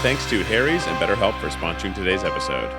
thanks to Harry's and BetterHelp for sponsoring today's episode.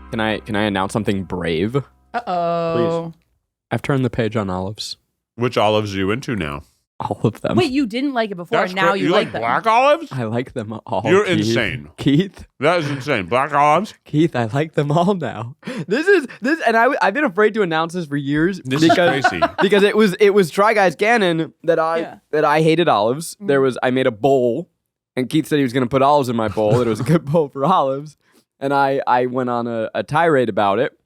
Can I announce something brave? Uh-oh. Please. I've turned the page on olives. Which olives are you into now? All of them. Wait, you didn't like it before, and now you like them. black olives? I like them all. You're Keith. insane. Keith, That is insane. Black olives? Keith, I like them all now. And I've been afraid to announce this for years This is crazy. because it was Try Guys Gannon that I hated olives. I made a bowl, and Keith said he was going to put olives in my bowl. That it was a good bowl for olives, and I went on a tirade about it.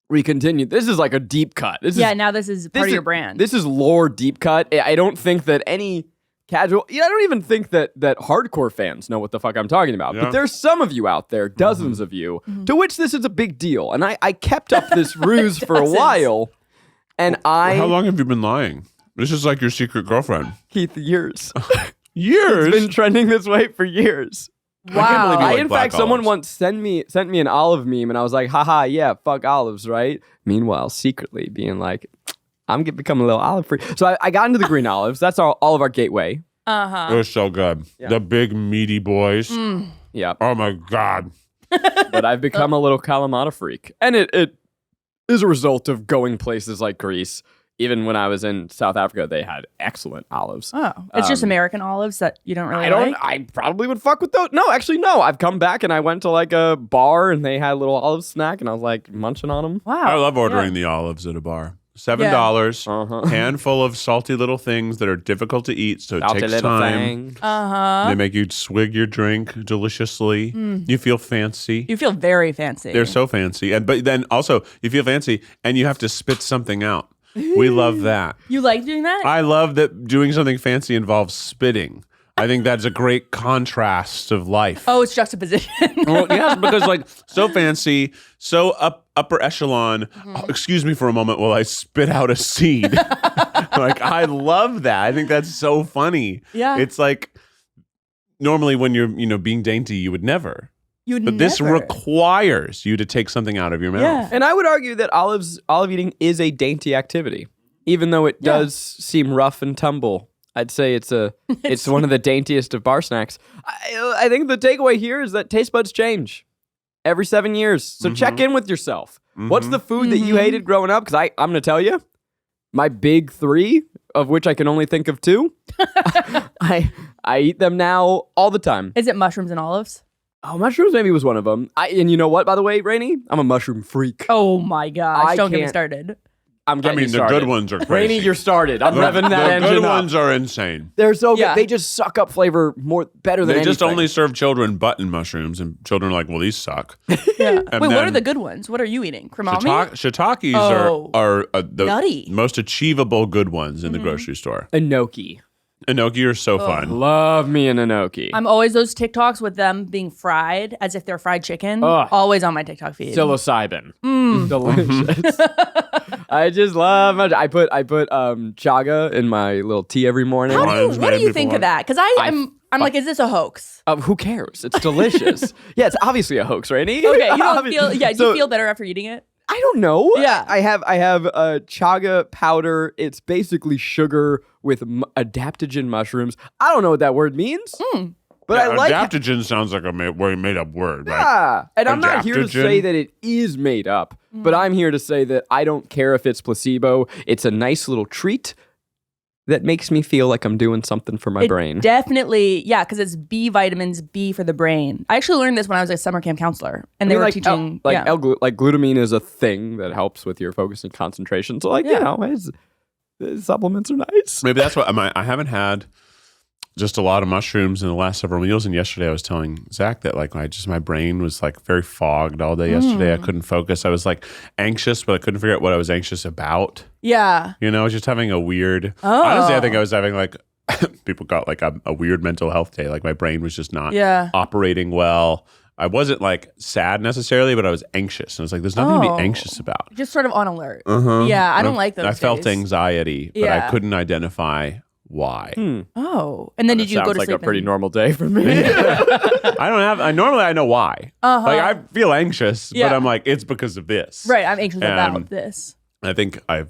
We continued. This is like a deep cut. Now this is part of your brand. This is lore deep cut. I don't think that any casual. I don't even think that hardcore fans know what the fuck I'm talking about. Yeah. But there's some of you out there, dozens of you, to which this is a big deal. And I kept up this ruse for a while. And How long have you been lying? This is like your secret girlfriend. Keith, years. Years? It's been trending this way for years. Wow. believe you like In black fact, someone olives. once sent me an olive meme, and I was like, haha, yeah, fuck olives, right? Meanwhile, secretly being like, I'm becoming a little olive free. So I got into the green olives. That's all of our gateway. Uh-huh. They're so good. Yeah. The big meaty boys. Yeah. Oh my God. But I've become a little Kalamata freak. And it is a result of going places like Greece. Even when I was in South Africa, they had excellent olives. Oh, it's just American olives that you don't really like? I probably would fuck with those. No, actually, no. I've come back and I went to like a bar and they had a little olive snack and I was like munching on them. Wow. I love ordering the olives at a bar. $7, Uh-huh. handful of salty little things that are difficult to eat, so it Salty takes little time. thing. Uh-huh. They make you swig your drink deliciously. You feel fancy. You feel very fancy. They're so fancy, but then also you feel fancy, and you have to spit something out. We love that. You like doing that? I love that doing something fancy involves spitting. I think that's a great contrast of life. Oh, it's juxtaposition. Well, yeah, because like so fancy, so upper echelon. Oh, excuse me for a moment while I spit out a seed. Like I love that. I think that's so funny. Yeah. It's like normally when you're being dainty, you would never. But this requires you to take something out of your mouth. Yeah. And I would argue that olive eating is a dainty activity, even though it does seem rough and tumble. I'd say it's one of the daintiest of bar snacks. I think the takeaway here is that taste buds change every 7 years. So check in with yourself. What's the food that you hated growing up? Because I'm going to tell you, my big three, of which I can only think of two, I eat them now all the time. Is it mushrooms and olives? Oh, mushrooms maybe was one of them. And you know what, by the way, Rainie? I'm a mushroom freak. Oh my gosh. I Don't get me can't- started. I'm getting you the started. good ones are crazy. Rainie, you're started. I'm revving that The engine good up. ones are insane. They're so Yeah. good. They just suck up flavor better than They just anything. only serve children button mushrooms, and children are like, well, these suck. Yeah. And Wait, what then are the good ones? What are you eating? Kremami? Shiitakes Oh. are the Nutty. most achievable good ones in the grocery store. Enoki. Enoki are so fun. Love me an enoki. I'm always those TikToks with them being fried as if they're fried chicken. Ugh. Always on my TikTok feed. Psilocybin. Delicious. I just love I put chaga in my little tea every morning. What do you think of that? Because I'm like, is this a hoax? Who cares? It's delicious. Yeah, it's obviously a hoax, Rainie. Okay, you don't feel. Yeah, do So- you feel better after eating it? I don't know. Yeah. I have chaga powder. It's basically sugar with adaptogen mushrooms. I don't know what that word means. But I like adaptogen sounds like a made up word, right? Yeah. And I'm not here to Adaptogen? say that it is made up, but I'm here to say that I don't care if it's placebo. It's a nice little treat that makes me feel like I'm doing something for my brain. Definitely, yeah, because it's B vitamins, B for the brain. I actually learned this when I was a summer camp counselor, and they were teaching. Glutamine is a thing that helps with your focus and concentration. So, supplements are nice. Maybe that's what I haven't had just a lot of mushrooms in the last several meals. And yesterday I was telling Zach that like my brain was like very fogged all day yesterday. I couldn't focus. I was like anxious, but I couldn't figure out what I was anxious about. Yeah. You know, I was just having a weird, honestly, I think I was having like, people got like a weird mental health day. Like my brain was just not operating well. I wasn't like sad necessarily, but I was anxious. And I was like, there's nothing to be anxious about. Just sort of on alert. Yeah, I don't like those I felt days. anxiety, but I couldn't identify why. Oh, and then did you go Sounds to like sleep? a pretty normal day for me. Normally I know why. Like I feel anxious, but Yeah. I'm like, it's because of this. Right, I'm anxious about this. I think I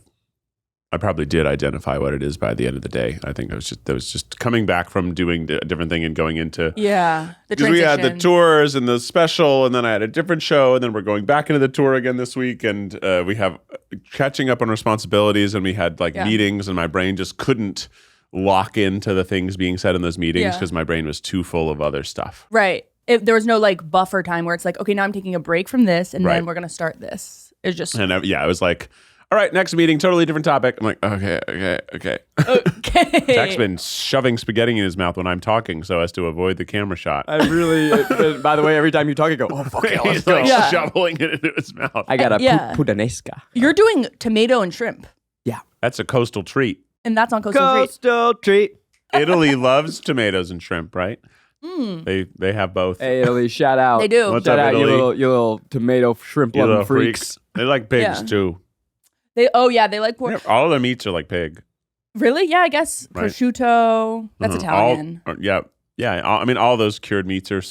I probably did identify what it is by the end of the day. I think that was just coming back from doing a different thing and going into the because we had the tours and the special, and then I had a different show, and then we're going back into the tour again this week, and we have catching up on responsibilities, and we had meetings, and my brain just couldn't lock into the things being said in those meetings because my brain was too full of other stuff. Right. There was no buffer time where it's like, okay, now I'm taking a break from this, and then we're gonna start this. It's just and I was like, all right, next meeting, totally different topic. I'm like, okay. Zach's been shoving spaghetti in his mouth when I'm talking so as to avoid the camera shot. I really, by the way, every time you talk, I go, oh, fuck it, let's go. Shoveling it into his mouth. I got a puttanesca. You're doing tomato and shrimp. Yeah. That's a coastal treat. And that's on Coastal treat. Italy loves tomatoes and shrimp, right? They have both. Hey, Italy, shout out. They do. What's Shout up, out, Italy? you little tomato shrimp You loving little freaks. They like pigs too. They like pork. All of their meats are like pig. Really? Yeah, I guess Right. prosciutto. That's Italian. I mean, all those cured meats are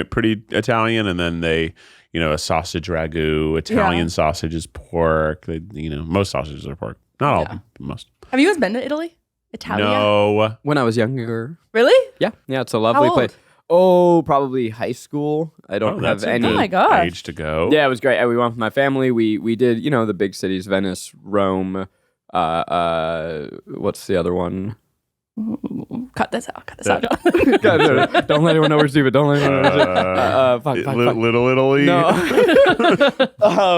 pretty Italian, and then they, a sausage ragu. Italian sausage is pork. Most sausages are pork. Not all, most. Have you guys been to Italy? Italia? No. When I was younger. Really? Yeah, it's a lovely How place. Oh, probably high school. I don't have that's a any. Oh my gosh. age to go. Yeah, it was great. We went with my family. We did, the big cities, Venice, Rome. What's the other one? Cut this out. Don't let anyone know we're stupid. Don't let anyone know. Fuck. Little Italy. No.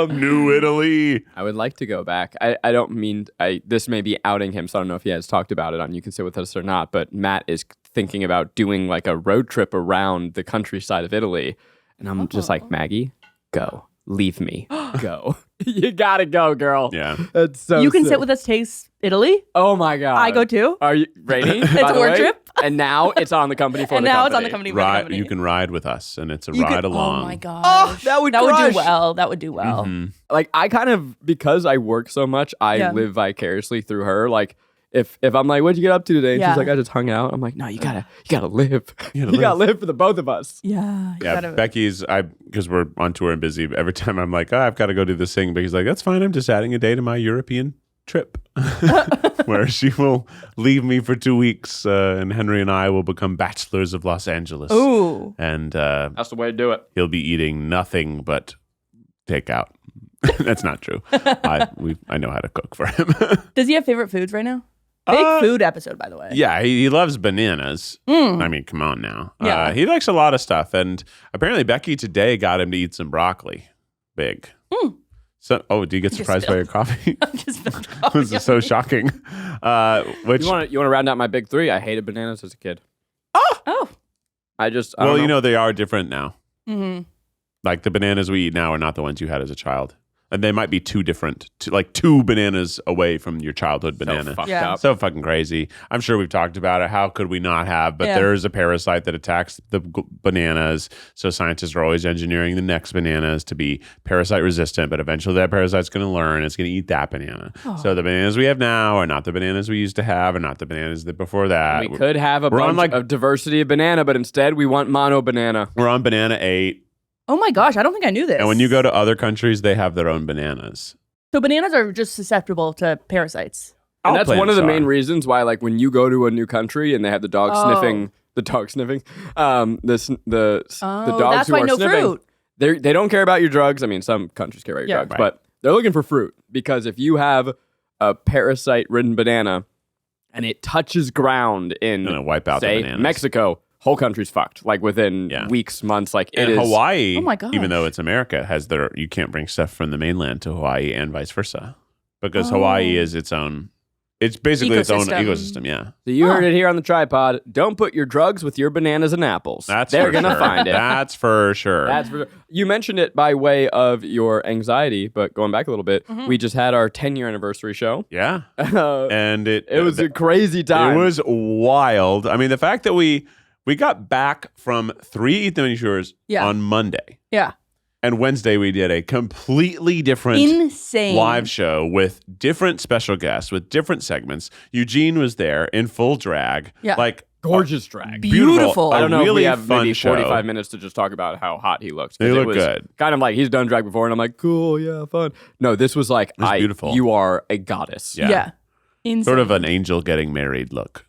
New Italy. I would like to go back. I don't mean this may be outing him, so I don't know if he has talked about it on You Can Sit With Us or not, but Matt is thinking about doing a road trip around the countryside of Italy. And I'm just like, Maggie, go. Leave me. Go. You gotta go, girl. Yeah. That's so You Can sick. Sit With Us Taste Italy? Oh my God. I go too. Are you Rainie? It's a work trip. And now it's on the company for And the now company. it's on the company for the company. You can ride with us, and it's a ride along. Oh my gosh. Oh, that would do crush. well. That would do well. Like I kind of, because I work so much, I live vicariously through her. Like if I'm like, what'd you get up to today? And she's like, I just hung out. I'm like, no, you gotta live. You gotta live for the both of us. Yeah. Becky's, because we're on tour and busy, every time I'm like, I've got to go do this thing. Becky's like, that's fine. I'm just adding a day to my European trip where she will leave me for 2 weeks and Henry and I will become bachelors of Los Angeles. Ooh. And That's the way to do it. he'll be eating nothing but takeout. That's not true. I know how to cook for him. Does he have favorite foods right now? Big food episode, by the way. Yeah, he loves bananas. I mean, come on now. Yeah. He likes a lot of stuff. And apparently Becky today got him to eat some broccoli. Big. So, do you get surprised by your coffee? Just This is so shocking. Which, You want to round out my big three? I hated bananas as a kid. Oh. I don't know. they are different now. Mm-hmm. Like the bananas we eat now are not the ones you had as a child. And they might be two different, like 2 bananas away from your childhood banana. So fucked Yeah. up. So fucking crazy. I'm sure we've talked about it. How could we not have? But there is a parasite that attacks the bananas. So scientists are always engineering the next bananas to be parasite resistant. But eventually that parasite's going to learn it's going to eat that banana. So the bananas we have now are not the bananas we used to have, and not the bananas that before that. We could have a we're on, bunch of diversity of banana, but instead we want mono banana. We're on banana 8. Oh my gosh, I don't think I knew this. And when you go to other countries, they have their own bananas. So bananas are just susceptible to parasites. And All that's one of the plants main are. reasons why, like, when you go to a new country and they have the dog sniffing, the dogs Oh, who that's why are no sniffing, fruit. they don't care about your drugs. I mean, some countries care about your drugs, Right. but they're looking for fruit, because if you have a parasite-ridden banana and it touches ground in, Gonna wipe out the say, bananas. Mexico, whole country's fucked. Like within weeks, months. Like it And is. Hawaii, Oh my gosh. even though it's America, has you can't bring stuff from the mainland to Hawaii and vice versa. Because Hawaii is its own, it's basically its own ecosystem, yeah. So you heard it here on the tripod. Don't put your drugs with your bananas and apples. They're for gonna sure. find it. That's for sure. That's for, you mentioned it by way of your anxiety, but going back a little bit, we just had our 10-year anniversary show. yeah. Uh, And it was a crazy time. It was wild. I mean, the fact that we got back from 3 Ethan Shores on Monday. Yeah. And Wednesday we did a completely different Insane live show with different special guests, with different segments. Eugene was there in full drag. Yeah. Like Gorgeous drag. Beautiful. I don't know really if we have fun maybe show. 45 minutes to just talk about how hot he looks. He looked good. Kind of like he's done drag before, and I'm like, cool, yeah, fun. No, this was like, was beautiful. You are a goddess. Yeah. Insane. Sort of an angel getting married look.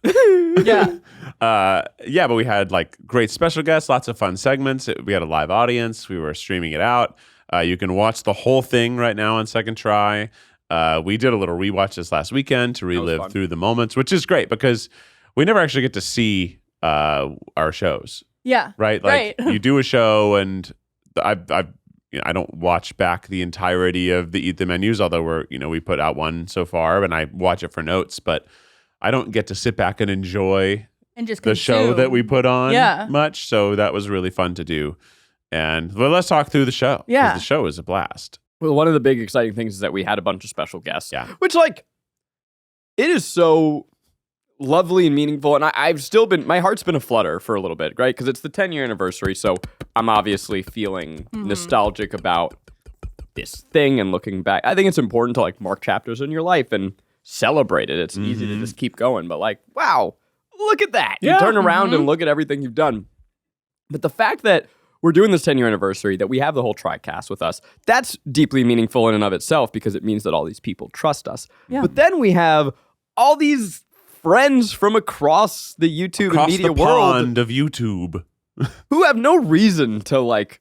Yeah. But we had like great special guests, lots of fun segments. We had a live audience. We were streaming it out. You can watch the whole thing right now on Second Try. We did a little rewatch this last weekend to relive through the moments, which is great because we never actually get to see our shows. Yeah. Right? Like you do a show, and I don't watch back the entirety of the Eat the Menus, although we put out one so far, and I watch it for notes, but I don't get to sit back and enjoy And just the show that we put on much. So that was really fun to do. And let's talk through the show. 'Cause Yeah. the show is a blast. Well, one of the big exciting things is that we had a bunch of special guests. Yeah. Which, like, it is so lovely and meaningful. And I've still been, my heart's been a flutter for a little bit, right? Because it's the 10-year anniversary. So I'm obviously feeling nostalgic about this thing and looking back. I think it's important to, like, mark chapters in your life and celebrate it. It's easy to just keep going. But, like, wow, look at that. Yeah. You turn around and look at everything you've done. But the fact that we're doing this 10-year anniversary, that we have the whole TriCast with us, that's deeply meaningful in and of itself because it means that all these people trust us. Yeah. But then we have all these friends from across the YouTube Across and media the world pond of YouTube. who have no reason to, like,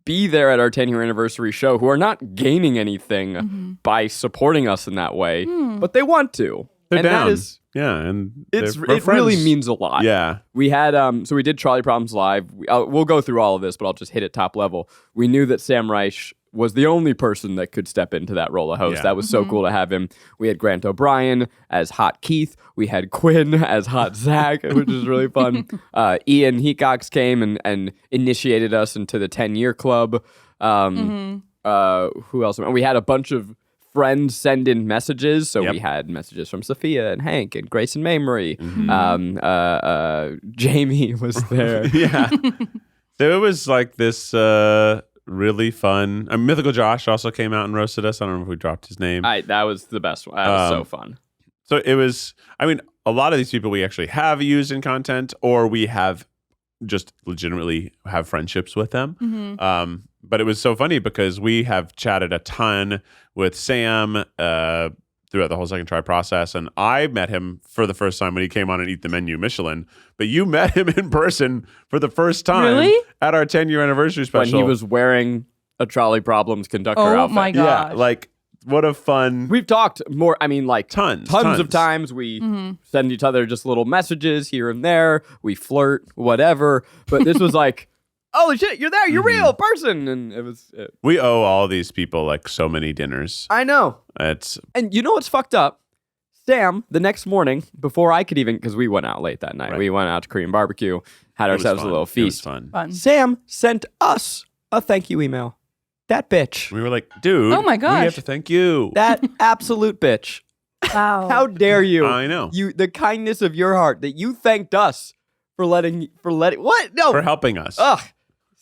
be there at our 10-year anniversary show, who are not gaining anything by supporting us in that way, but they want to. They're and down. that is, Yeah, and it we're really friends. means a lot. Yeah. We had, so we did Trolley Problems Live. We'll go through all of this, but I'll just hit it top level. We knew that Sam Reich was the only person that could step into that role of host. Yeah. That was so cool to have him. We had Grant O'Brien as Hot Keith. We had Quinn as Hot Zach, which was really fun. Ian Heacox came and initiated us into the 10-year club. Who else? And we had a bunch of friends send in messages. So we had messages from Sophia and Hank and Grace and Mamrie. Jamie was there. Yeah. So it was like this really fun. Mythical Josh also came out and roasted us. I don't know if we dropped his name. That was the best one. That was so fun. So it was, a lot of these people we actually have used in content, or we have just legitimately have friendships with them. But it was so funny because we have chatted a ton with Sam throughout the whole Second Try process. And I met him for the first time when he came on and Eat the Menu Michelin. But you met him in person for the first time at our 10-year anniversary special. When he was wearing a Trolley Problems conductor outfit. Oh my gosh. Yeah, like what a fun. We've talked more, like tons of times. We send each other just little messages here and there. We flirt, whatever. But this was like, holy shit, you're there. You're real person. And it was. We owe all these people like so many dinners. I know. It's And you know what's fucked up? Sam, the next morning, before I could even, because we went out late that night. Right. We went out to Korean barbecue, had ourselves a little feast. It was fun. Sam sent us a thank you email. That bitch. We were like, dude. Oh my gosh. We have to thank you. That absolute bitch. Wow. How dare you? I know. The kindness of your heart that you thanked us for letting what? No. For helping us. Ugh.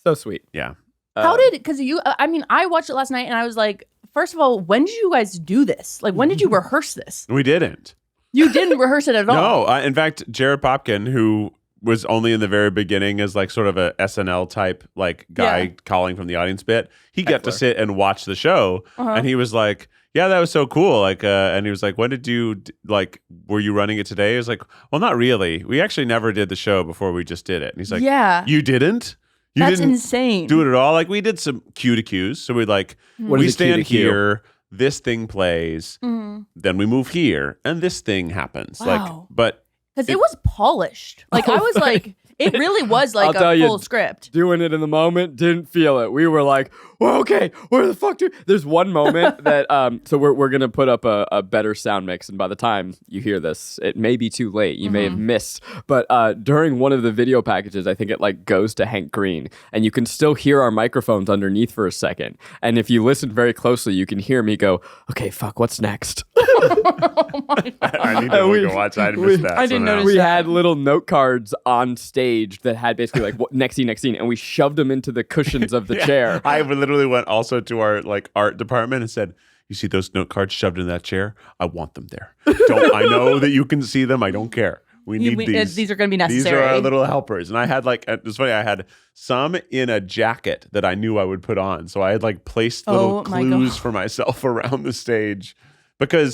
So sweet. Yeah. How did, because I watched it last night and I was like, first of all, when did you guys do this? Like, when did you rehearse this? We didn't. You didn't rehearse it at all. No. In fact, Jared Popkin, who was only in the very beginning as like sort of a SNL type like guy calling from the audience bit, he got to sit and watch the show and he was like, yeah, that was so cool. Like, and he was like, when did you, like, were you running it today? I was like, well, not really. We actually never did the show before we just did it. And he's like, you didn't? You That's didn't insane. do it at all? Like, we did some cue to cues. So we like, What we is a cue to stand cue? here, this thing plays, then we move here, and this thing happens. Wow. Like, but Because it was polished. Like, I was like, it really was like I'll tell a you, full script. Doing it in the moment, didn't feel it. We were like, well, okay, where the fuck do... There's one moment that, so we're going to put up a better sound mix. And by the time you hear this, it may be too late. You may have missed. But during one of the video packages, I think it like goes to Hank Green. And you can still hear our microphones underneath for a second. And if you listen very closely, you can hear me go, okay, fuck, what's next? I need to go watch. I missed that. I didn't somehow. notice We that. had little note cards on stage that had basically like next scene, and we shoved them into the cushions of the chair. I literally went also to our like art department and said, "You see those note cards shoved in that chair? I want them there. I know that you can see them. I don't care. We need these. These are going to be necessary. These are our little helpers. And I had it's funny, I had some in a jacket that I knew I would put on. So I had like placed little clues for myself around the stage because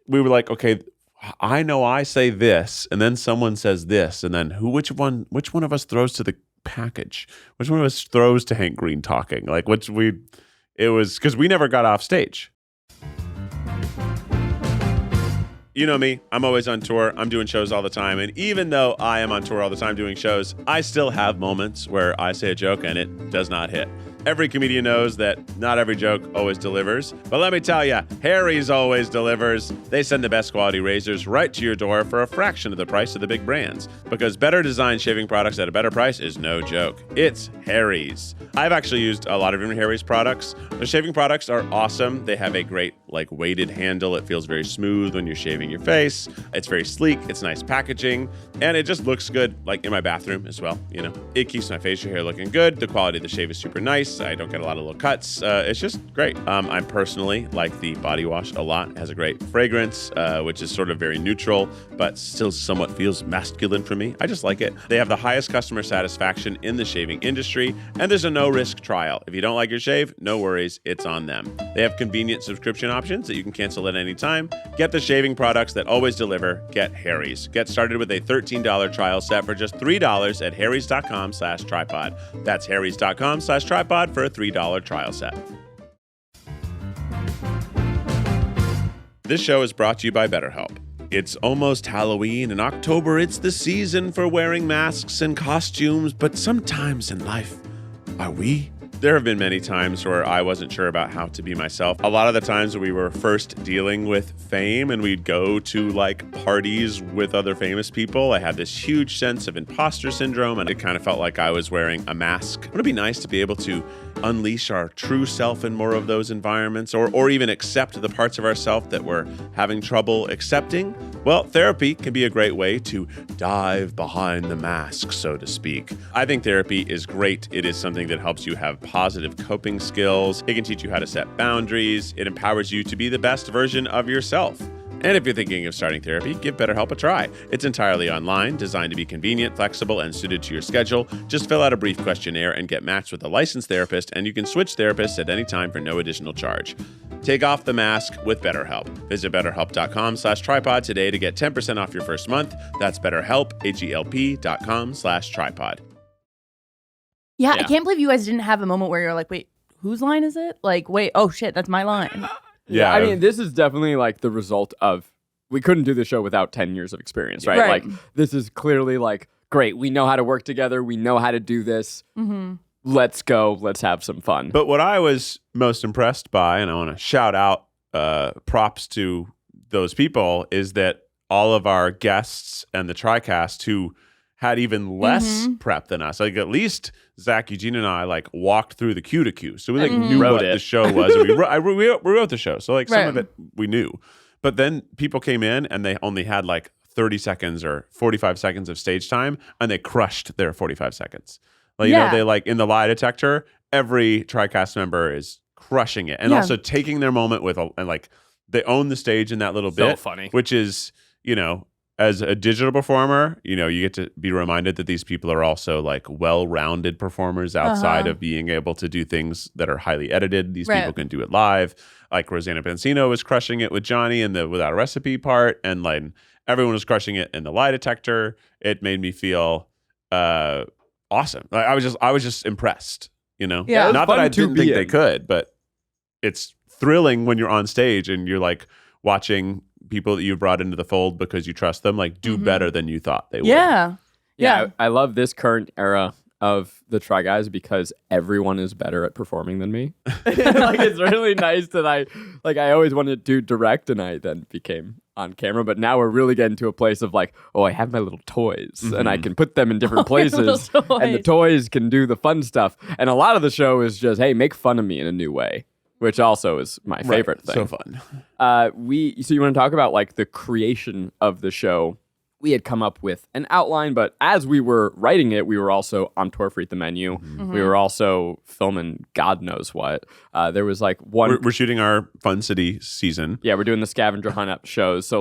we were like, okay, I know I say this, and then someone says this, and then which one of us throws to the package? Which one of us throws to Hank Green talking? Like it was because we never got off stage. You know me, I'm always on tour. I'm doing shows all the time. And even though I am on tour all the time doing shows, I still have moments where I say a joke and it does not hit. Every comedian knows that not every joke always delivers. But let me tell you, Harry's always delivers. They send the best quality razors right to your door for a fraction of the price of the big brands. Because better designed shaving products at a better price is no joke. It's Harry's. I've actually used a lot of different Harry's products. The shaving products are awesome. They have a great weighted handle. It feels very smooth when you're shaving your face. It's very sleek. It's nice packaging. And it just looks good in my bathroom as well. It keeps my facial hair looking good. The quality of the shave is super nice. I don't get a lot of little cuts. It's just great. I personally like the body wash a lot. It has a great fragrance, which is sort of very neutral, but still somewhat feels masculine for me. I just like it. They have the highest customer satisfaction in the shaving industry, and there's a no-risk trial. If you don't like your shave, no worries. It's on them. They have convenient subscription options that you can cancel at any time. Get the shaving products that always deliver. Get Harry's. Get started with a $13 trial set for just $3 at harrys.com/tripod. That's harrys.com/tripod for a $3 trial set. This show is brought to you by BetterHelp. It's almost Halloween. In October, it's the season for wearing masks and costumes, but sometimes in life, are we? There have been many times where I wasn't sure about how to be myself. A lot of the times we were first dealing with fame and we'd go to parties with other famous people, I had this huge sense of imposter syndrome and it kind of felt like I was wearing a mask. Wouldn't it be nice to be able to unleash our true self in more of those environments or even accept the parts of ourselves that we're having trouble accepting? Well, therapy can be a great way to dive behind the mask, so to speak. I think therapy is great. It is something that helps you have positive coping skills. It can teach you how to set boundaries. It empowers you to be the best version of yourself. And if you're thinking of starting therapy, give BetterHelp a try. It's entirely online, designed to be convenient, flexible, and suited to your schedule. Just fill out a brief questionnaire and get matched with a licensed therapist, and you can switch therapists at any time for no additional charge. Take off the mask with BetterHelp. Visit BetterHelp.com/tripod today to get 10% off your first month. That's BetterHelp, HELP.com/tripod. Yeah, I can't believe you guys didn't have a moment where you're like, wait, whose line is it? Wait, oh shit, that's my line. Yeah, I mean, this is definitely the result of, we couldn't do the show without 10 years of experience, right? This is clearly great, we know how to work together, we know how to do this. Mm-hmm. Let's go, let's have some fun. But what I was most impressed by, and I want to shout out props to those people, is that all of our guests and the TriCast who had even less prep than us. At least Zach, Eugene, and I walked through the cue to cue, so we knew what the show was. We wrote the show, so some of it we knew. But then people came in and they only had 30 seconds or 45 seconds of stage time, and they crushed their 45 seconds. They in the lie detector, every TriCast member is crushing it, and also taking their moment with they own the stage in that little bit. So funny, which is as a digital performer, you get to be reminded that these people are also well-rounded performers outside of being able to do things that are highly edited. These people can do it live. Rosanna Pansino was crushing it with Johnny in the Without a Recipe part, and everyone was crushing it in the lie detector. It made me feel awesome. I was just impressed. Not that I didn't think they could, but it's thrilling when you're on stage and you're watching people that you brought into the fold because you trust them do better than you thought they would. Yeah. I love this current era of the Try Guys because everyone is better at performing than me. It's really nice that I always wanted to direct and I then became on camera, but now we're really getting to a place of I have my little toys and I can put them in different places and the toys can do the fun stuff. And a lot of the show is just, hey, make fun of me in a new way, which also is my favorite thing. So fun. So you want to talk about the creation of the show? We had come up with an outline, but as we were writing it, we were also on tour for Eat the Menu. Mm-hmm. We were also filming God knows what. There was one... We're shooting our Fun City season. Yeah, we're doing the scavenger hunt up shows. So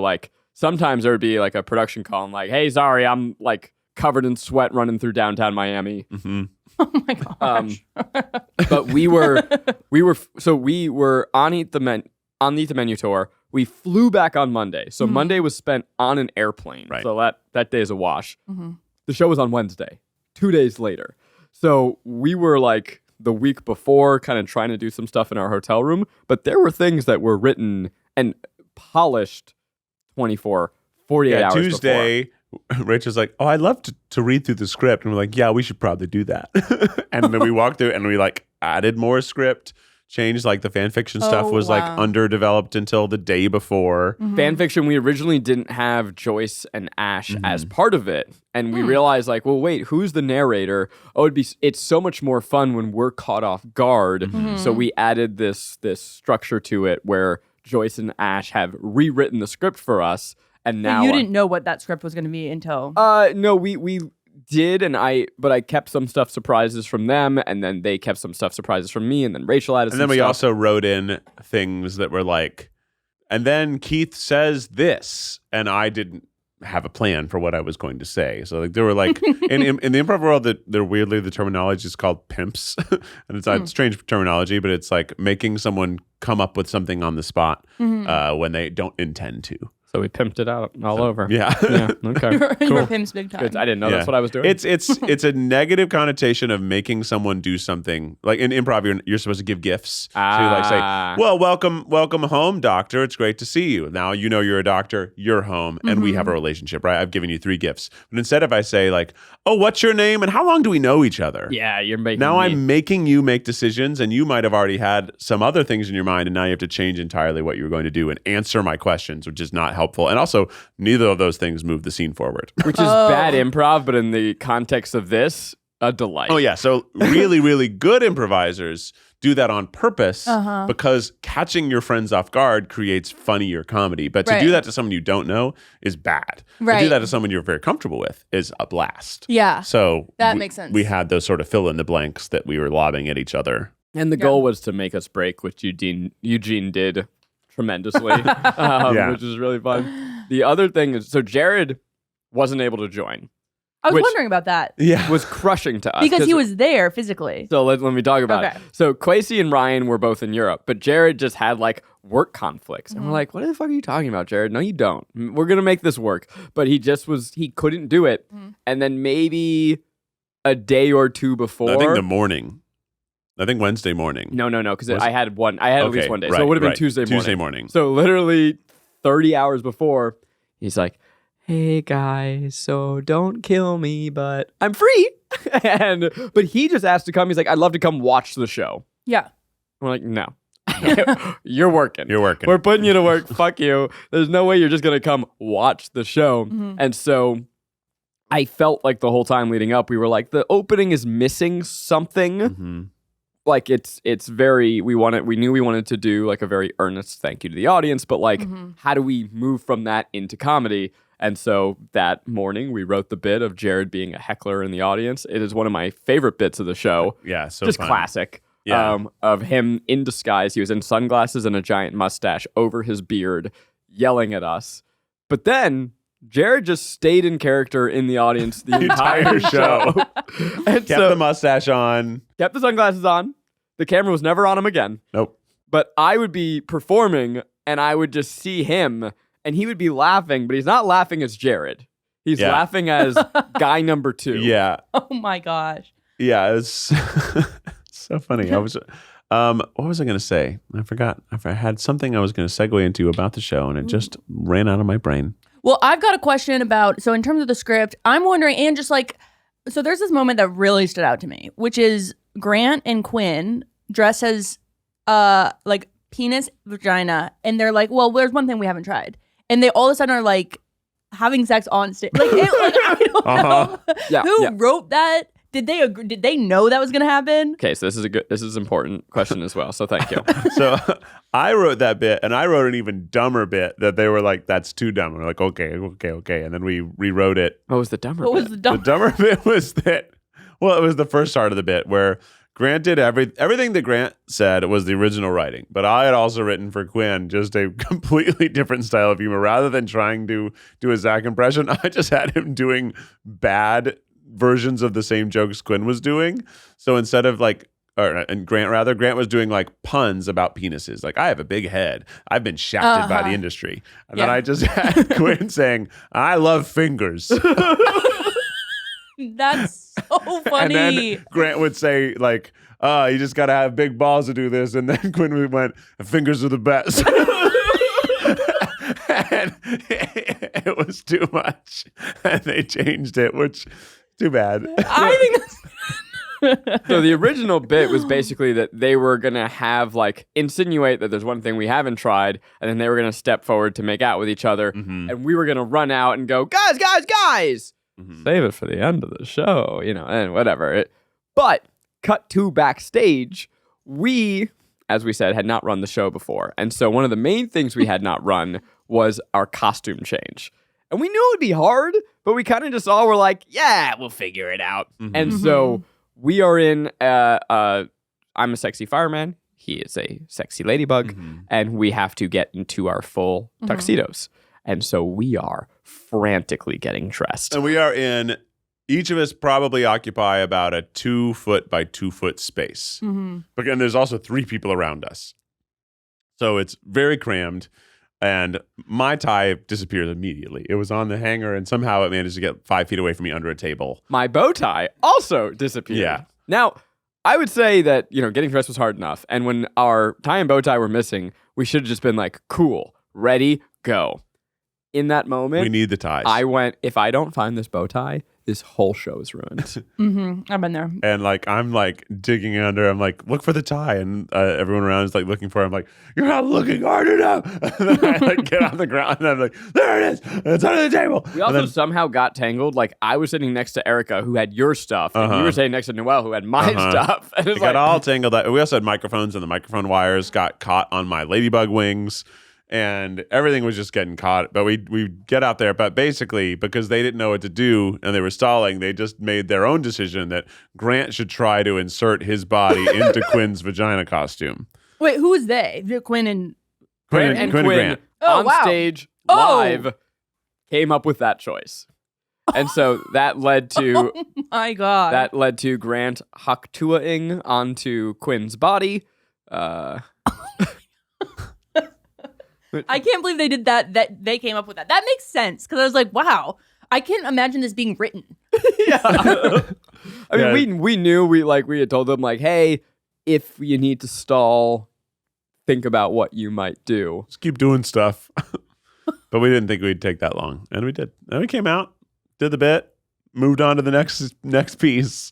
sometimes there would be like a production call. I'm like, hey, sorry, I'm like covered in sweat running through downtown Miami. Mm-hmm. Oh my gosh. But we were on Eat the Menu tour. We flew back on Monday. So Monday was spent on an airplane. Right. So that day is a wash. Mm-hmm. The show was on Wednesday, 2 days later. So we were like the week before kind of trying to do some stuff in our hotel room, but there were things that were written and polished 48 hours Tuesday, before. Rachel's like, oh, I'd love to read through the script. And we're like, yeah, we should probably do that. And then we walked through and we like added more script, changed like the fan fiction stuff was like underdeveloped until the day before. Fan fiction, we originally didn't have Joyce and Ash as part of it. And we realized like, well, wait, who's the narrator? Oh, it's so much more fun when we're caught off guard. So we added this structure to it where Joyce and Ash have rewritten the script for us. And now you didn't know what that script was going to be until no, we did, but I kept some stuff surprises from them, and then they kept some stuff surprises from me, and then Rachel added some stuff. And then we also wrote in things that were like, and then Keith says this, and I didn't have a plan for what I was going to say. So like there were like in the improv world that they're weirdly the terminology is called pimps, and it's a strange terminology, but it's like making someone come up with something on the spot when they don't intend to. So we pimped it out all over. Yeah. Okay. you were pimps big time. Good. I didn't know that's what I was doing. It's a negative connotation of making someone do something. Like in improv, you're supposed to give gifts to like say, well, welcome home, doctor. It's great to see you. Now you know you're a doctor, you're home, and we have a relationship, right? I've given you 3 gifts. But instead if I say like, oh, what's your name and how long do we know each other? Yeah, you're making I'm making you make decisions, and you might have already had some other things in your mind, and now you have to change entirely what you were going to do and answer my questions, which is not helpful. And also, neither of those things move the scene forward. Which is bad improv, but in the context of this, a delight. Oh, yeah. So really, really good improvisers do that on purpose because catching your friends off guard creates funnier comedy. But to do that to someone you don't know is bad. To do that to someone you're very comfortable with is a blast. Yeah. So that makes sense. We had those sort of fill in the blanks that we were lobbing at each other. And the goal was to make us break, which Eugene did tremendously, which is really fun. The other thing is, so Jared wasn't able to join. I was wondering about that. Yeah. Was crushing to us. Because he was there physically. So let me talk about it. So Kwesi and Ryan were both in Europe, but Jared just had like work conflicts. And we're like, what the fuck are you talking about, Jared? No, you don't. We're going to make this work. But he couldn't do it. And then maybe a day or two before. I think Wednesday morning. No, because I had at least one day. So it would have been Tuesday morning. Tuesday morning. So literally 30 hours before, he's like, hey guys, so don't kill me, but I'm free. But he just asked to come. He's like, I'd love to come watch the show. Yeah. We're like, no. You're working. We're putting you to work. Fuck you. There's no way you're just going to come watch the show. And so I felt like the whole time leading up, we were like, the opening is missing something. Like it's very, we knew we wanted to do like a very earnest thank you to the audience, but like, how do we move from that into comedy? And so that morning we wrote the bit of Jared being a heckler in the audience. It is one of my favorite bits of the show. Yeah. So just fun. Classic. Yeah. Of him in disguise. He was in sunglasses and a giant mustache over his beard yelling at us. But then Jared just stayed in character in the audience the entire show. And kept the mustache on. Kept the sunglasses on. The camera was never on him again. Nope. But I would be performing and I would just see him and he would be laughing, but he's not laughing as Jared. He's laughing as guy number 2. Yeah. Oh my gosh. Yeah, it was so funny. What was I going to say? I forgot. I had something I was going to segue into about the show and it just ran out of my brain. Well, I've got a question about, so in terms of the script, I'm wondering, and just like, so there's this moment that really stood out to me, which is Grant and Quinn dressed as like penis, vagina, and they're like, well, there's one thing we haven't tried. And they all of a sudden are like having sex on stage. Like, I don't know. Who wrote that? Did they agree? Did they know that was going to happen? Okay, so this is an important question as well. So thank you. So I wrote that bit, and I wrote an even dumber bit that they were like, "That's too dumb." And we're like, "Okay," and then we rewrote it. What was the dumber bit? What was the dumber? The dumber bit was that. Well, it was the first part of the bit where Grant did everything that Grant said was the original writing, but I had also written for Quinn just a completely different style of humor. Rather than trying to do a Zach impression, I just had him doing bad versions of the same jokes Quinn was doing. So instead of Grant was doing like puns about penises. Like, I have a big head. I've been shafted by the industry. And then I just had Quinn saying, I love fingers. That's so funny. And then Grant would say, like, you just got to have big balls to do this. And then Quinn went, fingers are the best. And it was too much. And they changed it, which, too bad. I think that's... So the original bit was basically that they were going to have, like, insinuate that there's one thing we haven't tried, and then they were going to step forward to make out with each other, and we were going to run out and go, guys! Save it for the end of the show, and whatever. But cut to backstage, we, as we said, had not run the show before. And so one of the main things we had not run was our costume change. And we knew it would be hard, but we kind of just all were like, yeah, we'll figure it out. And so we are in, I'm a sexy fireman. He is a sexy ladybug. And we have to get into our full tuxedos. And so we are frantically getting dressed. And we are in, each of us probably occupy about a 2 foot by 2 foot space. But again, there's also 3 people around us. So it's very crammed. And my tie disappeared immediately. It was on the hanger, and somehow it managed to get 5 feet away from me under a table. My bow tie also disappeared. Yeah. Now, I would say that, getting dressed was hard enough. And when our tie and bow tie were missing, we should have just been like, cool, ready, go. In that moment, We need the ties. I went, if I don't find this bow tie, this whole show is ruined. I've been there. And I'm digging under. I'm like, look for the tie. And everyone around is like looking for it. I'm like, you're not looking hard enough. And then I get on the ground and I'm like, there it is. It's under the table. We also somehow got tangled. Like, I was sitting next to Erica, who had your stuff, and you were sitting next to Noelle, who had my stuff. And it got all tangled up. We also had microphones, and the microphone wires got caught on my ladybug wings. And everything was just getting caught. But we get out there. But basically, because they didn't know what to do and they were stalling, they just made their own decision that Grant should try to insert his body into Quinn's vagina costume. Wait, who is they? Quinn and Quinn on stage, live, came up with that choice. And so that led to... Oh my God. That led to Grant Haktuaing onto Quinn's body. I can't believe they did that they came up with that. That makes sense, because I was like, wow, I can't imagine this being written. I mean, we knew, we had told them, like, hey, if you need to stall, think about what you might do. Just keep doing stuff. But we didn't think we'd take that long. And we did. And we came out, did the bit, moved on to the next piece.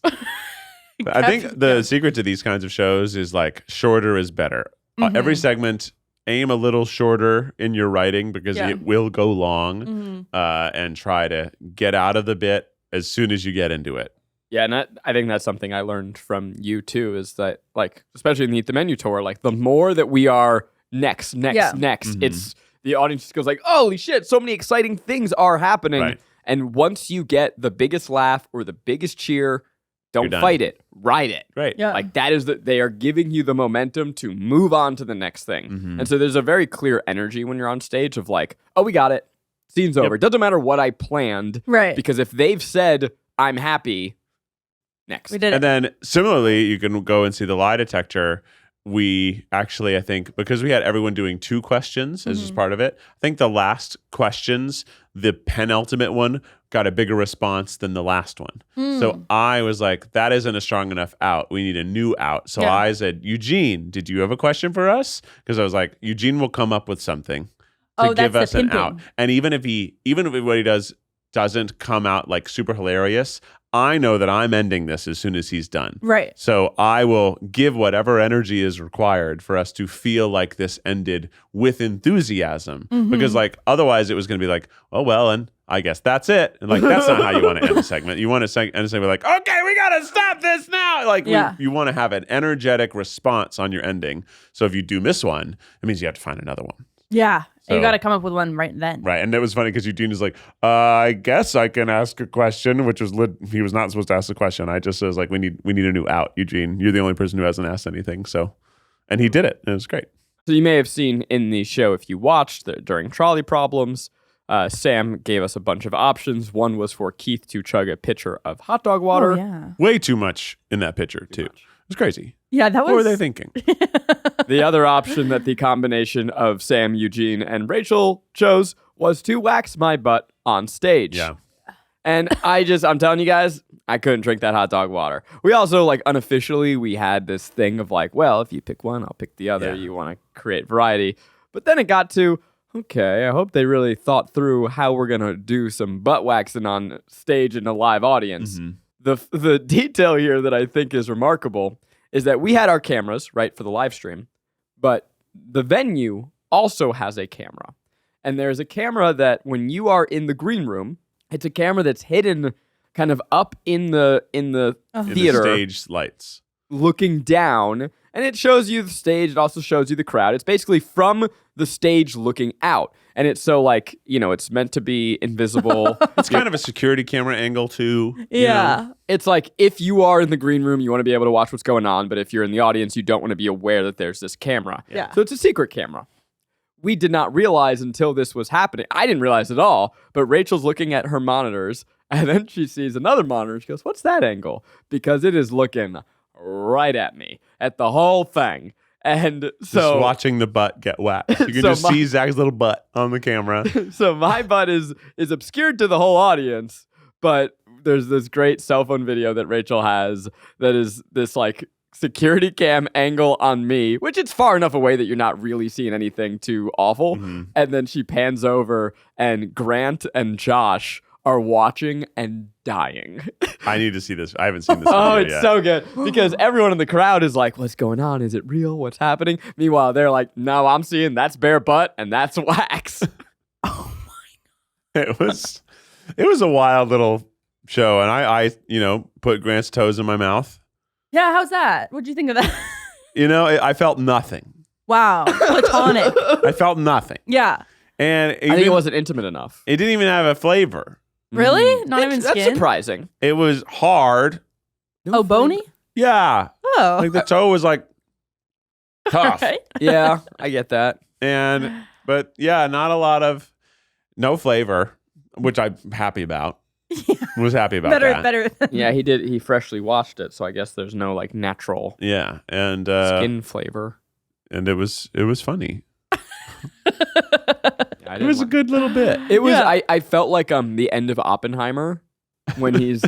I think the secret to these kinds of shows is shorter is better. Every segment, aim a little shorter in your writing, because it will go long, and try to get out of the bit as soon as you get into it. Yeah, and I think that's something I learned from you too, is that, especially in the Eat the Menu tour, the more that we are next, it's the audience just goes like, holy shit, so many exciting things are happening. Right. And once you get the biggest laugh or the biggest cheer, don't fight it, ride it. Right. Yeah. That is they are giving you the momentum to move on to the next thing. And so there's a very clear energy when you're on stage of oh, we got it. Scene's over. It doesn't matter what I planned. Right. Because if they've said, I'm happy, next. We did it. And then similarly, you can go and see the lie detector. We actually, I think, because we had everyone doing 2 questions as part of it, I think the last questions, the penultimate one, got a bigger response than the last one. So I was like, that isn't a strong enough out. We need a new out. So I said, Eugene, did you have a question for us? Because I was like, Eugene will come up with something to give us an out. And even if what he does doesn't come out super hilarious, I know that I'm ending this as soon as he's done. Right. So I will give whatever energy is required for us to feel like this ended with enthusiasm. Because otherwise it was going to be oh, well, and I guess that's it. And that's not how you want to end a segment. You want to end a segment okay, we got to stop this now. You want to have an energetic response on your ending. So if you do miss one, it means you have to find another one. Yeah. So, You got to come up with one right then. right. And it was funny because Eugene is like, I guess I can ask a question, which was he was not supposed to ask the question. I just was like, we need a new out, Eugene. You're the only person who hasn't asked anything. So, and he did it. And it was great. So you may have seen in the show, if you watched during trolley problems, Sam gave us a bunch of options. One was for Keith to chug a pitcher of hot dog water. Oh, yeah. Way too much in that picture, too. It was crazy. Yeah, that was. What were they thinking? The other option that the combination of Sam, Eugene, and Rachel chose was to wax my butt on stage. Yeah. And I'm telling you guys, I couldn't drink that hot dog water. We also, like, unofficially, we had this thing of like, well, if you pick one, I'll pick the other. Yeah. You want to create variety. But then it got to, okay, I hope they really thought through how we're going to do some butt waxing on stage in a live audience. Mm-hmm. The detail here that I think is remarkable is that we had our cameras, right, for the live stream, but the venue also has a camera. And there's a camera that when you are in the green room, it's a camera that's hidden kind of up in the theater. In the stage lights. Looking down, and it shows you the stage. It also shows you the crowd. It's basically from the stage looking out. And it's so like, it's meant to be invisible. It's kind of a security camera angle too. Yeah. It's like if you are in the green room, you want to be able to watch what's going on. But if you're in the audience, you don't want to be aware that there's this camera. Yeah. So it's a secret camera. We did not realize until this was happening. I didn't realize at all. But Rachel's looking at her monitors, and then she sees another monitor. She goes, "What's that angle?" Because it is looking right at me, at the whole thing. And so just watching the butt get waxed. You can So just see Zach's little butt on the camera. So my butt is obscured to the whole audience, but there's this great cell phone video that Rachel has that is this like security cam angle on me, which it's far enough away that you're not really seeing anything too awful. Mm-hmm. And then she pans over and Grant and Josh are watching and dying. I need to see this. I haven't seen this. Oh, video it's yet. so good because everyone in the crowd is like, "What's going on? Is it real? What's happening?" Meanwhile, they're like, "No, I'm seeing that's bare butt and that's wax." It was a wild little show, and I put Grant's toes in my mouth. Yeah, how's that? What'd you think of that? I felt nothing. Wow. Platonic. I felt nothing, Yeah. and I think it wasn't intimate enough. It didn't even have a flavor. Really? Not even That's skin? surprising. It was hard. Oh, bony? Yeah, Oh. like the toe was like tough, Right. Yeah, I get that. but yeah, not a lot of no flavor, which I'm happy about. Was happy about that. Better. Yeah, he did. He freshly washed it, so I guess there's no like natural Yeah, and skin flavor. and it was funny. I It was a good little bit. It was. Yeah. I felt like the end of Oppenheimer when he's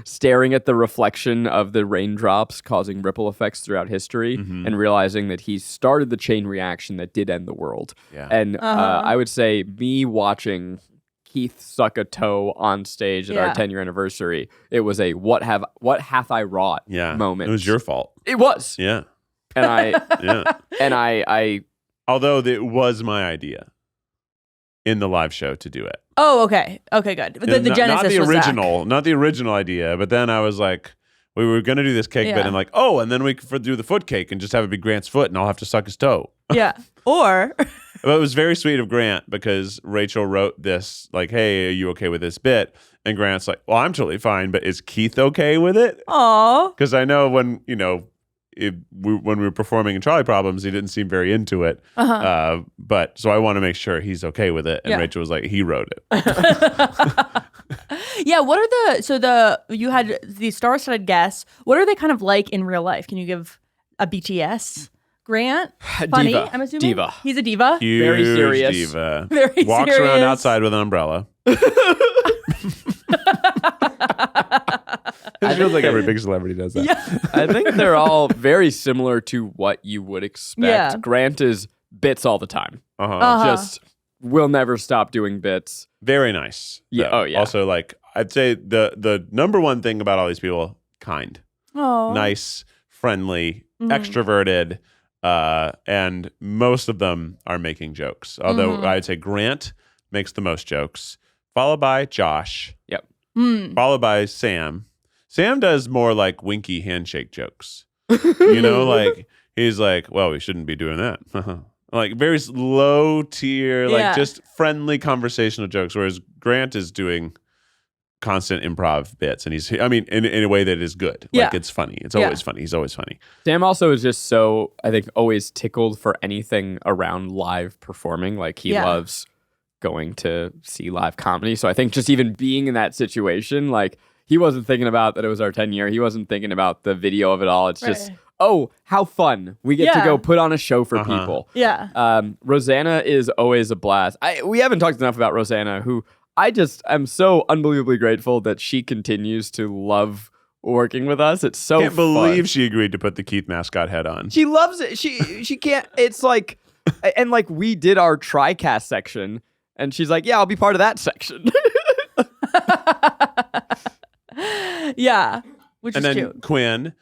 staring at the reflection of the raindrops causing ripple effects throughout history and realizing that he started the chain reaction that did end the world. Yeah. And I would say me watching Keith suck a toe on stage at our Yeah. 10-year anniversary, it was a what hath I wrought moment. It was your fault. It was. Yeah, And yeah. I Although it was my idea in the live show to do it. Oh, okay. Okay, good. The Not genesis the was original, not the original idea. But then I was like, we were gonna do this cake bit, Yeah. and like, and then we could do the foot cake and just have it be Grant's foot, and I'll have to suck his toe. Zach. Yeah. Or But it was very sweet of Grant because Rachel wrote this like, "Hey, are you okay with this bit?" And Grant's like, "Well, I'm totally fine, but is Keith okay with it?" aw. Because I know when when we were performing in Trolley Problems, he didn't seem very into it. But so I want to make sure he's okay with it. And Yeah. Rachel was like, "He wrote it." Yeah, what are you had the star-studded guests. What are they kind of like in real life? Can you give a BTS? Grant? Funny, Diva. I'm assuming? Diva. He's a diva? Huge Very serious. diva. Very Walks serious. around outside with an umbrella. It feels like every big celebrity does that. Yeah. I think they're all very similar to what you would expect. Yeah. Grant is bits all the time. Uh-huh. Just will never stop doing bits. Very nice. Yeah. though. Oh, yeah. Also, like I'd say the number one thing about all these people, kind, Oh. nice, friendly, Mhm. extroverted, and most of them are making jokes. Although Mhm. I'd say Grant makes the most jokes, followed by Josh, Yep. Mm. followed by Sam. Sam does more like winky handshake jokes. Like he's like, "Well, we shouldn't be doing that." Like very low tier, like Yeah. just friendly conversational jokes. Whereas Grant is doing constant improv bits, and he's, I mean, in a way that is good. Yeah. Like it's funny. It's always funny. He's always funny. Sam also is just so, I think, always tickled for anything around live performing. Like he loves going to see live comedy. So I think just even being in that situation, like he wasn't thinking about that it was our 10 year. He wasn't thinking about the video of it all. It's just, oh, how fun. We get to go put on a show for people. Yeah. Rosanna is always a blast. We haven't talked enough about Rosanna, who I'm so unbelievably grateful that she continues to love working with us. It's so Can't believe she agreed to put the Keith mascot head on. She loves it. She can't. It's like, and like we did our TriCast section, and she's like, "Yeah, I'll be part of that section." Yeah, which and is then cute. Quinn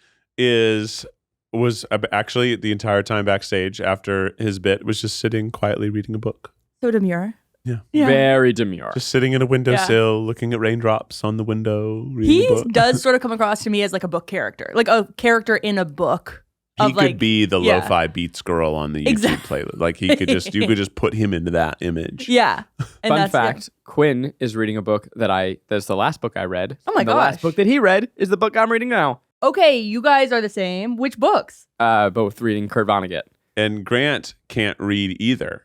was actually the entire time backstage after his bit was just sitting quietly reading a book. So demure. Yeah. Very demure. Just sitting in a windowsill, looking at raindrops on the window, reading a book. He does sort of come across to me as like a book character, like a character in a book. He could be the lo-fi beats girl on the YouTube Exactly. playlist. Like you could just put him into that image. Yeah. And Fun fact, Quinn is reading a book that's the last book I read. Oh my The last book that he read is the book I'm reading now. Okay, you guys are the same. Which books? Both reading Kurt Vonnegut. And Grant can't read either.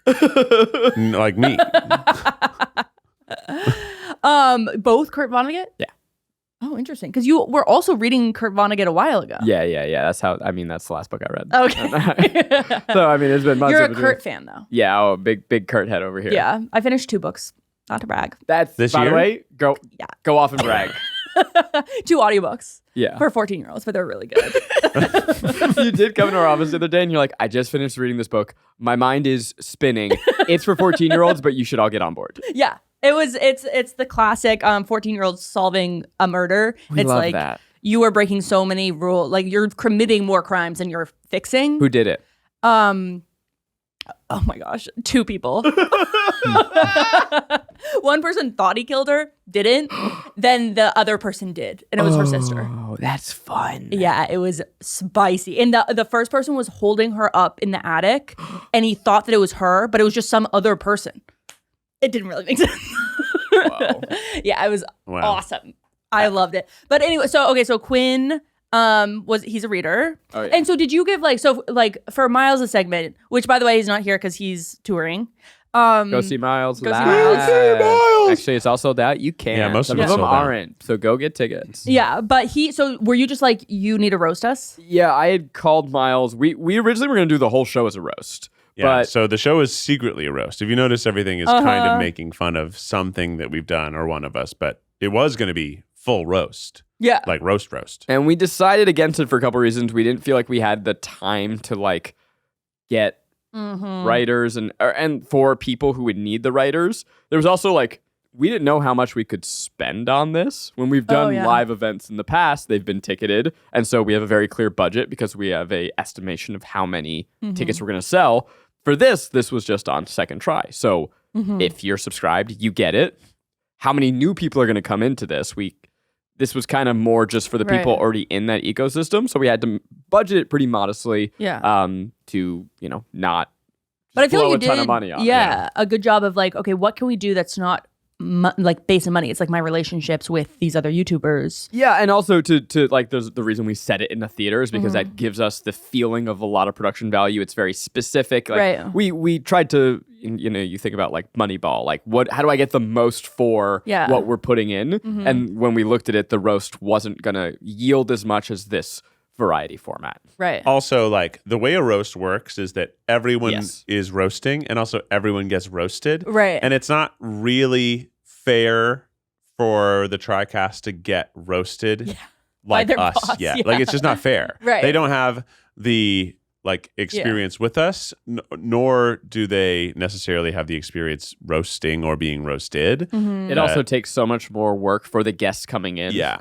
Like me. Both Kurt Vonnegut? Yeah. Oh, interesting. Because you were also reading Kurt Vonnegut a while ago. Yeah. That's the last book I read. Okay. So, I mean, it's been months. You're a in between. Kurt fan, though. Yeah, big Kurt head over here. Yeah. I finished 2 books. Not to brag. That's, This by year? the way, go off and brag. 2 audiobooks. Yeah. For 14-year-olds, but they're really good. You did come to our office the other day and you're like, I just finished reading this book. My mind is spinning. It's for 14-year-olds, but you should all get on board. Yeah. It's the classic 14-year-olds solving a murder. We It's love like that. you are breaking so many rules. Like you're committing more crimes than you're fixing. Who did it? Oh my gosh, 2 people. One person thought he killed her, didn't. Then the other person did, and it was her sister. Oh, that's fun. Yeah, it was spicy. And the first person was holding her up in the attic, and he thought that it was her, but it was just some other person. It didn't really make sense. Wow. Yeah, it was awesome. I loved it. But anyway, so Quinn he's a reader. Oh, yeah. And so did you give for Miles' segment, which by the way he's not here because he's touring. Go see Miles. Go see Miles. Actually, it's all sold out. You can. Yeah, most Some of of it's them sold out. aren't. So go get tickets. Yeah, but so were you just like, you need to roast us? Yeah, I had called Miles. We originally were going to do the whole show as a roast. Yeah, But so the show is secretly a roast. If you notice, everything is kind of making fun of something that we've done or one of us, but it was going to be full roast. Yeah. Like roast. And we decided against it for a couple reasons. We didn't feel like we had the time to get writers and for people who would need the writers. There was also we didn't know how much we could spend on this. When we've done live events in the past, they've been ticketed. And so we have a very clear budget because we have a estimation of how many tickets we're going to sell. For this was just on second try. So if you're subscribed, you get it. How many new people are going to come into this? This was kind of more just for the people already in that ecosystem. So we had to budget it pretty modestly to, not but I feel blow like you a ton did of money on. a good job of okay, what can we do that's not based on money? It's like my relationships with these other YouTubers. Yeah, and also to there's the reason we set it in the theater is because that gives us the feeling of a lot of production value. It's very specific. We tried to, you think about Moneyball, how do I get the most for what we're putting in? And when we looked at it, the roast wasn't gonna yield as much as this variety format. Right. Also, the way a roast works is that everyone is roasting and also everyone gets roasted. Right. And it's not really fair for the TriCast to get roasted like their us. boss, Yeah. It's just not fair. Right. They don't have the experience with us, nor do they necessarily have the experience roasting or being roasted. It also takes so much more work for the guests coming in. Yeah.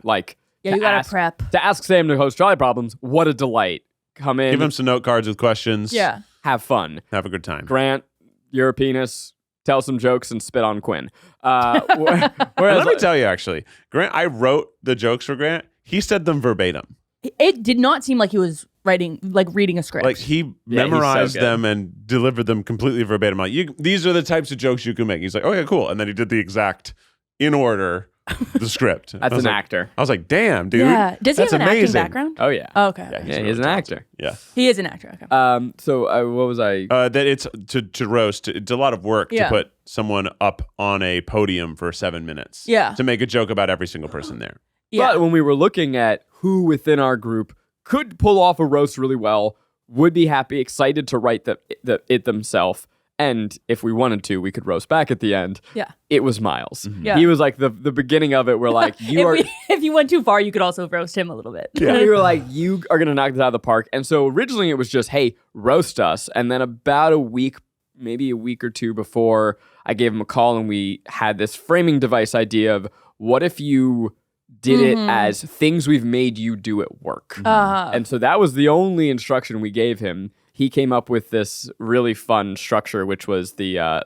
You gotta prep. To ask Sam to host Jolly Problems, what a delight. Come in. Give them some note cards with questions. Yeah. Have fun. Have a good time. Grant, you're a penis. Tell some jokes and spit on Quinn. Whereas, Let me tell you, actually, Grant, I wrote the jokes for Grant. He said them verbatim. It did not seem like he was reading a script. Like he Yeah, he's memorized so good. them and delivered them completely verbatim. Like these are the types of jokes you can make. He's like, okay, cool. And then he did the exact in order the script. That's an actor. I was like, damn, dude. yeah. Does he that's have an amazing. acting background? Oh yeah. Oh, okay. Yeah, he's an actor. Yeah. He is an actor. Okay. So what was I? That it's to roast. It's a lot of work to Yeah. put someone up on a podium for 7 minutes. Yeah. To make a joke about every single person there. Yeah. But when we were looking at who within our group could pull off a roast really well, would be happy, excited to write it themselves, and if we wanted to, we could roast back at the end. Yeah. It was Miles. Yeah. He was like the beginning of it. We're like, if you went too far, you could also roast him a little bit. Yeah. We were like, you are going to knock this out of the park. And so originally it was just, hey, roast us. And then about a week, maybe a week or two before, I gave him a call and we had this framing device idea of what if you did it as things we've made you do at work. And so that was the only instruction we gave him. He came up with this really fun structure, which was the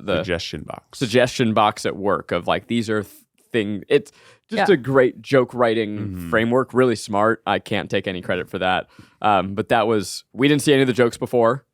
suggestion box at work of like, these are things. It's just a great joke writing framework, really smart. I can't take any credit for that. But we didn't see any of the jokes before.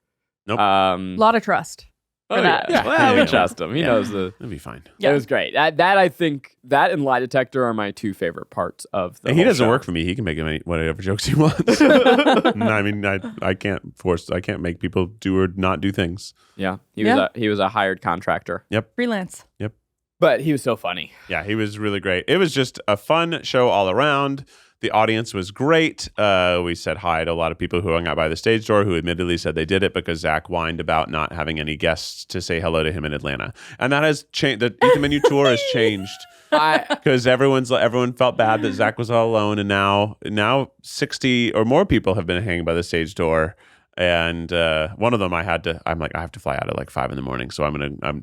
Nope. A lot of trust. For that. Yeah. Well, we trust him. He knows It'll be fine. It was great. That I think that and lie detector are my two favorite parts of the. And he whole doesn't show. work for me. He can make whatever jokes he wants. No, I mean, I can't make people do or not do things. Yeah, he was a hired contractor. Freelance. Yep. But he was so funny. Yeah, he was really great. It was just a fun show all around. The audience was great. We said hi to a lot of people who hung out by the stage door who admittedly said they did it because Zach whined about not having any guests to say hello to him in Atlanta. And that has changed. The Eat the Menu tour has changed because everyone felt bad that Zach was all alone. And now 60 or more people have been hanging by the stage door. And one of them I have to fly out at like 5 a.m. So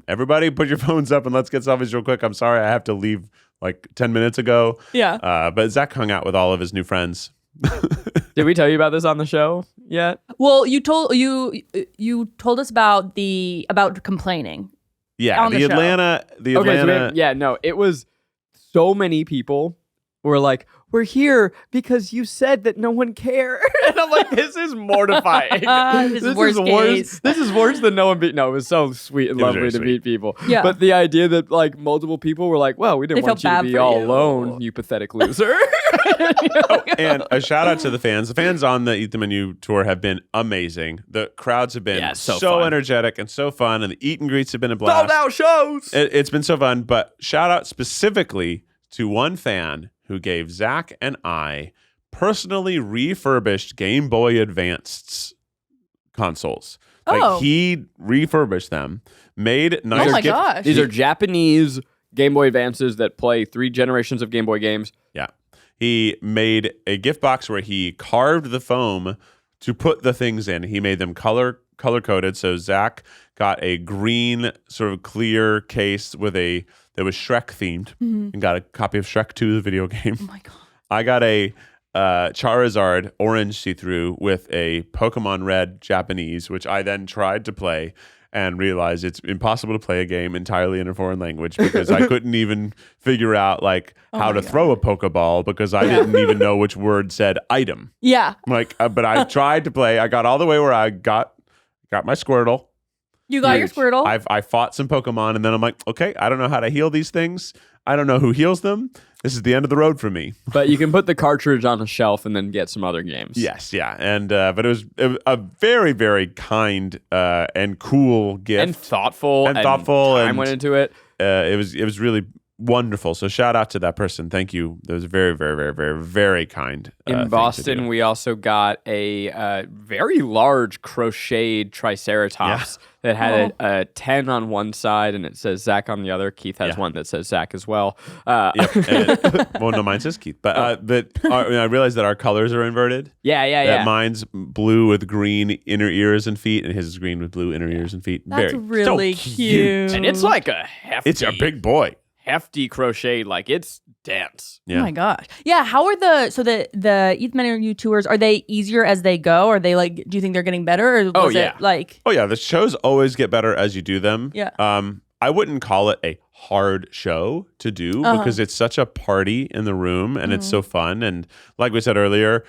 everybody put your phones up and let's get selfies real quick. I'm sorry. I have to leave like 10 minutes ago. Yeah. But Zach hung out with all of his new friends. Did we tell you about this on the show yet? Well, you told us about complaining. Yeah. On the The show. Atlanta. No, it was so many people were like, we're here because you said that no one cared. And I'm like, this is mortifying. This is worst case. This is worse than no one beat. No, it was so sweet and It was lovely very to sweet. meet people. Yeah. But the idea that like multiple people were like, well, we didn't They want felt you to bad be for all you. alone, you pathetic loser. And a shout out to the fans. The fans on the Eat the Menu tour have been amazing. The crowds have been so so fun. energetic and so fun. And the eat and greets have been a blast. Sold out shows. It's been so fun. But shout out specifically to one fan who gave Zach and I personally refurbished Game Boy Advanced consoles. Oh. Like he refurbished them, made nice. Oh my gosh. These are Japanese Game Boy Advances that play 3 generations of Game Boy games. Yeah. He made a gift box where he carved the foam to put the things in. He made them color coded. So Zach got a green sort of clear case that was Shrek themed and got a copy of Shrek 2, the video game. Oh my god. I got a Charizard orange see-through with a Pokemon Red Japanese, which I then tried to play and realized it's impossible to play a game entirely in a foreign language because I couldn't even figure out like how to throw a Pokeball because I didn't even know which word said item. Yeah. Like, but I tried to play. I got all the way where I got my Squirtle. You got your Squirtle. I fought some Pokemon and then I'm like, okay, I don't know how to heal these things. I don't know who heals them. This is the end of the road for me. But you can put the cartridge on a shelf and then get some other games. Yes, yeah. And but it was a very, very kind and cool gift. And thoughtful. And thoughtful. Time and went into it. It was really wonderful. So shout out to that person. Thank you. That was very, very, very, very, very kind. In Boston, we also got a very large crocheted Triceratops that had a 10 on one side and it says Zach on the other. Keith has one that says Zach as well. Yep. Well, no, mine says Keith. But I realized that our colors are inverted. Yeah. Mine's blue with green inner ears and feet, and his is green with blue inner ears and feet. That's very really so cute. And it's like a hefty. It's a big boy. Hefty crochet, like it's dense. Yeah. Oh my gosh. Yeah. How are the Eat the Menu tours? Are they easier as they go? Are they like? Do you think they're getting better? Or was it like? Oh yeah, the shows always get better as you do them. Yeah. I wouldn't call it a hard show to do because it's such a party in the room and it's so fun. And like we said earlier,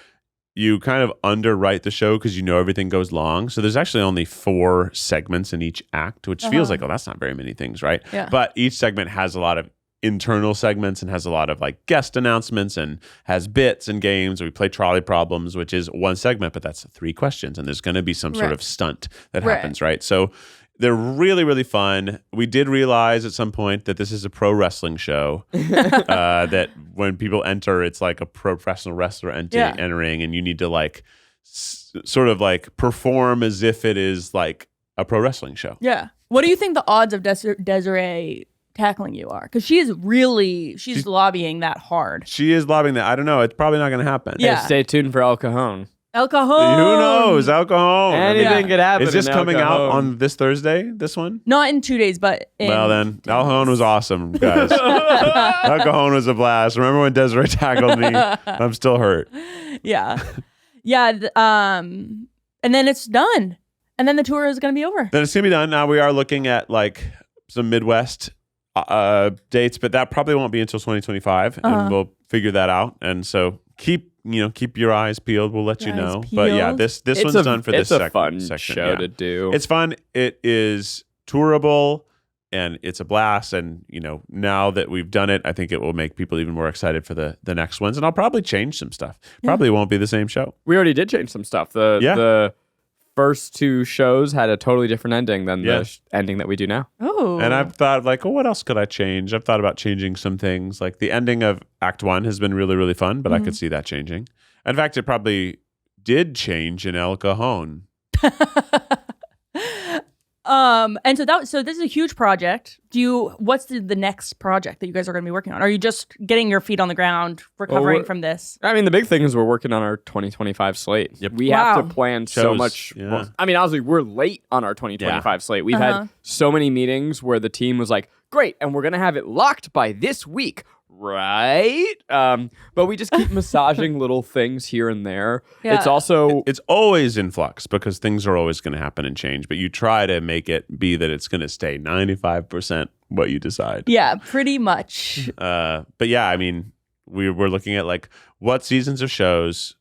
you kind of underwrite the show because you know everything goes long. So there's actually only 4 segments in each act, which feels like, oh, that's not very many things, right? Yeah. But each segment has a lot of internal segments and has a lot of like guest announcements and has bits and games. We play Trolley Problems, which is 1 segment, but that's 3 questions. And there's going to be some sort of stunt that happens, right? So they're really, really fun. We did realize at some point that this is a pro wrestling show. That when people enter, it's like a professional wrestler entering, and you need to like sort of like perform as if it is like a pro wrestling show. Yeah. What do you think the odds of Desiree tackling you are? Because she's lobbying that hard. She is lobbying that. I don't know. It's probably not going to happen. Yeah. Stay tuned for El Cajon. El Cajon. Who knows? El Cajon. Anything could happen. Is this in coming El out Cajon. on this Thursday? This one? Not in 2 days, but in Well then, El Cajon was awesome, guys. El Cajon was a blast. Remember when Desiree tackled me? I'm still hurt. Yeah. Yeah. And then it's done. And then the tour is going to be over. Then it's gonna be done. Now we are looking at like some Midwest dates, but that probably won't be until 2025, and we'll figure that out. And so keep your eyes peeled. We'll let you know. But yeah, this one's done for this section. It's a fun section. show to do. It's fun. It is tourable, and it's a blast. And now that we've done it, I think it will make people even more excited for the next ones. And I'll probably change some stuff. Probably won't be the same show. We already did change some stuff. The first 2 shows had a totally different ending than the ending that we do now. Oh. And I've thought like, what else could I change? I've thought about changing some things. Like the ending of Act 1 has been really, really fun, but I could see that changing. In fact, it probably did change in El Cajon. And so this is a huge project. What's the next project that you guys are going to be working on? Are you just getting your feet on the ground, recovering from this? I mean, the big thing is we're working on our 2025 slate. Yep. We have to plan so much. Yeah. Well, I mean, honestly, we're late on our 2025 slate. We've had so many meetings where the team was like, great, and we're going to have it locked by this week. Right? But we just keep massaging little things here and there. Yeah. It's always in flux because things are always going to happen and change, but you try to make it be that it's going to stay 95% what you decide. Yeah, pretty much. But yeah, I mean, we're looking at like what seasons of shows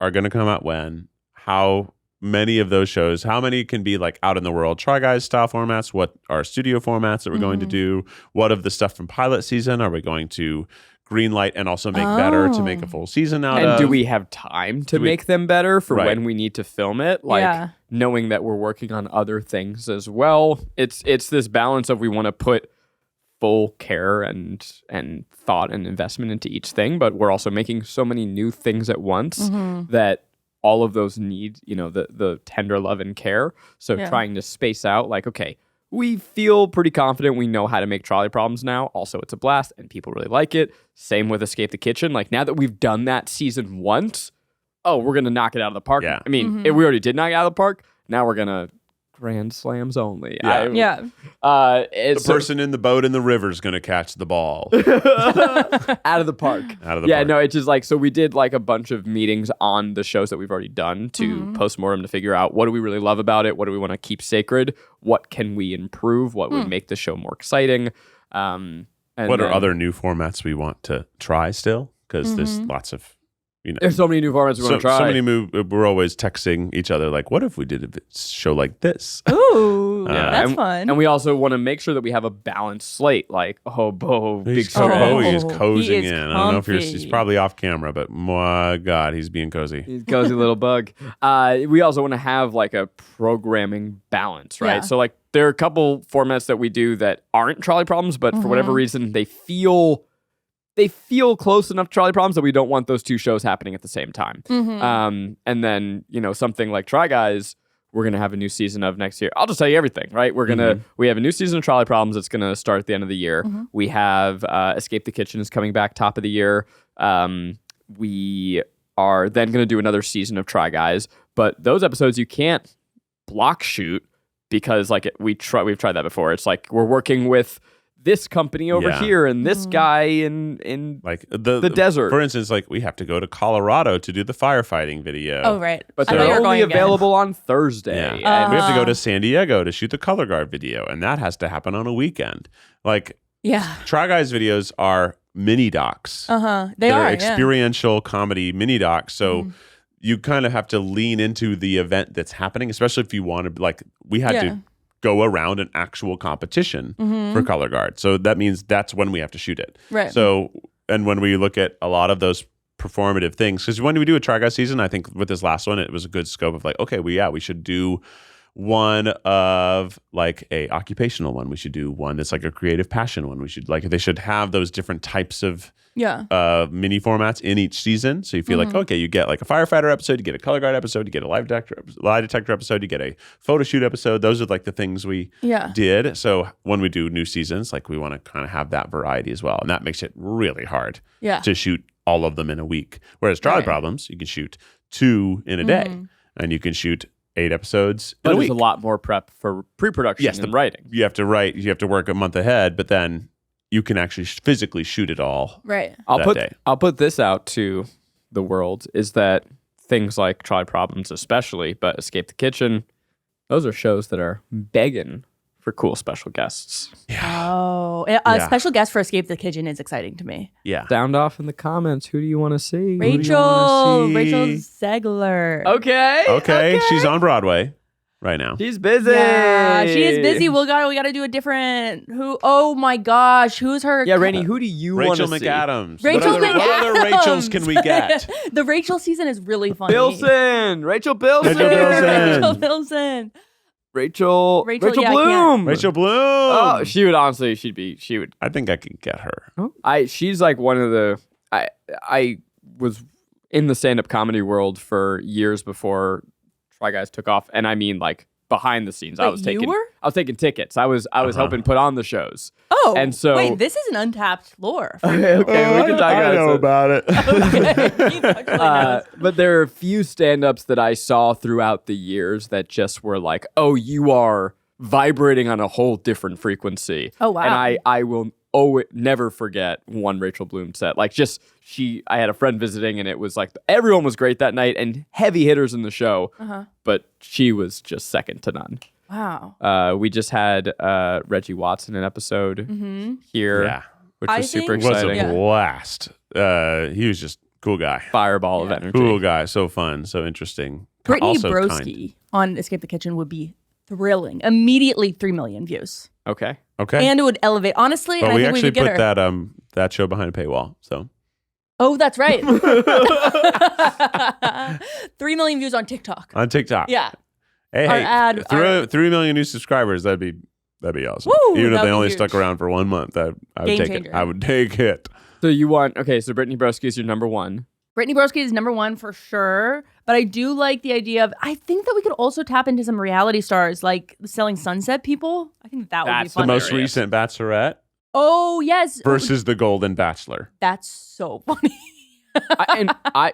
are going to come out when, how many of those shows, how many can be like out in the world Try Guys style formats, what are studio formats that we're going to do, what of the stuff from pilot season are we going to greenlight and also make better to make a full season out of. And do we have time to make them better for when we need to film it? Like knowing that we're working on other things as well. It's this balance of we want to put full care and thought and investment into each thing, but we're also making so many new things at once that all of those need, the tender love and care. So trying to space out like, okay, we feel pretty confident we know how to make Trolley Problems now. Also, it's a blast and people really like it. Same with Escape the Kitchen. Like now that we've done that season once, we're going to knock it out of the park. Yeah. I mean, we already did knock it out of the park. Now we're going to grand slams only. The person in the boat in the river is going to catch the ball. Out of the park. Park. No, it's just like, so we did like a bunch of meetings on the shows that we've already done to postmortem to figure out what do we really love about it? What do we want to keep sacred? What can we improve? What would make the show more exciting? And what are other new formats we want to try still? Because there's lots of, there's so many new formats we want to try. So many we're always texting each other like, what if we did a show like this? Ooh, that's fun. And we also want to make sure that we have a balanced slate. Like, big stretch. He is cozying He is in. I don't know if comfy. he's probably off camera, but my God, he's being cozy. He's a cozy little bug. We also want to have like a programming balance, right? Yeah. So like there are a couple formats that we do that aren't Trolley Problems, but for whatever reason they feel close enough to Trolley Problems that we don't want those 2 shows happening at the same time. And then, something like Try Guys, we're going to have a new season of next year. I'll just tell you everything, right? We have a new season of Trolley Problems that's going to start at the end of the year. We have Escape the Kitchen is coming back top of the year. We are then going to do another season of Try Guys, but those episodes you can't block shoot because like we've tried that before. It's like we're working with this company over here and this guy in like the desert. For instance, like we have to go to Colorado to do the firefighting video. Oh, right. But I thought they're you were only going again. available on Thursday. Yeah. We have to go to San Diego to shoot the color guard video, and that has to happen on a weekend. Like, Try Guys videos are mini docs. They They're are experiential comedy mini docs. So you kind of have to lean into the event that's happening, especially if you want to, like, we had to go around an actual competition for color guard. So that means that's when we have to shoot it. Right. So, and when we look at a lot of those performative things, because when we do a Try Guys season, I think with this last one, it was a good scope of like, okay, we should do one of like a occupational one. We should do one that's like a creative passion one. We should they should have those different types of mini formats in each season. So you feel like, okay, you get like a firefighter episode, you get a color guard episode, you get a lie detector episode, you get a photo shoot episode. Those are like the things we did. So when we do new seasons, like we want to kind of have that variety as well. And that makes it really hard to shoot all of them in a week. Whereas Trolley Problems, you can shoot 2 in a day and you can shoot 8 episodes in a week. There's a lot more prep for pre-production and writing. You have to write, you have to work a month ahead, but then you can actually physically shoot it all. Right. I'll put this out to the world, is that things like Trolley Problems especially, but Escape the Kitchen, those are shows that are begging for cool special guests. Oh, a special guest for Escape the Kitchen is exciting to me. Yeah. Sound off in the comments. Who do you want to see? Rachel Zegler. Okay. She's on Broadway right now. She's busy. Yeah, she is busy. We gotta do a different. Oh my gosh, who's her? Yeah, Rainie, who do you want to see? Rachel McAdams. Rachel What other Rachels can we get? The Rachel season is really funny. Rachel Bilson. Rachel Bilson. Rachel yeah, Bloom. Rachel Bloom. Oh, she would. I think I can get her. She's like one of the. I was in the stand-up comedy world for years before Try Guys took off, and I mean like behind the scenes. Wait, I was taking tickets. I was helping put on the shows. Oh, and so wait, this is an untapped floor. Okay, we can talk I know about it. But there are a few stand-ups that I saw throughout the years that just were like, oh, you are vibrating on a whole different frequency. Oh, wow. And I will never forget one Rachel Bloom set. Like I had a friend visiting and it was like everyone was great that night and heavy hitters in the show, but she was just second to none. Wow. We just had Reggie Watson an episode here, which was super It was exciting. a blast. He was just cool guy. Fireball of energy. Cool guy. So fun. So interesting. Brittany Also Broski on Escape the Kitchen would be thrilling. Immediately 3 million views. Okay. And it would elevate. Honestly, But and I we think actually we could put get her. that show behind a paywall. So. Oh, that's right. 3 million views on TikTok. On TikTok. Yeah. Hey, Our ad- 3 million new subscribers. That'd be awesome. Woo, Even if that'd they be only huge. stuck around for 1 month, I would Game take changer. it. I would take it. So so Brittany Broski is your number one. Brittany Broski is number 1 for sure. But I do like the idea of, I think that we could also tap into some reality stars like the Selling Sunset people. I think that would be That's fun. The most Hilarious. recent Bachelorette Oh, yes. versus the Golden Bachelor. That's so funny.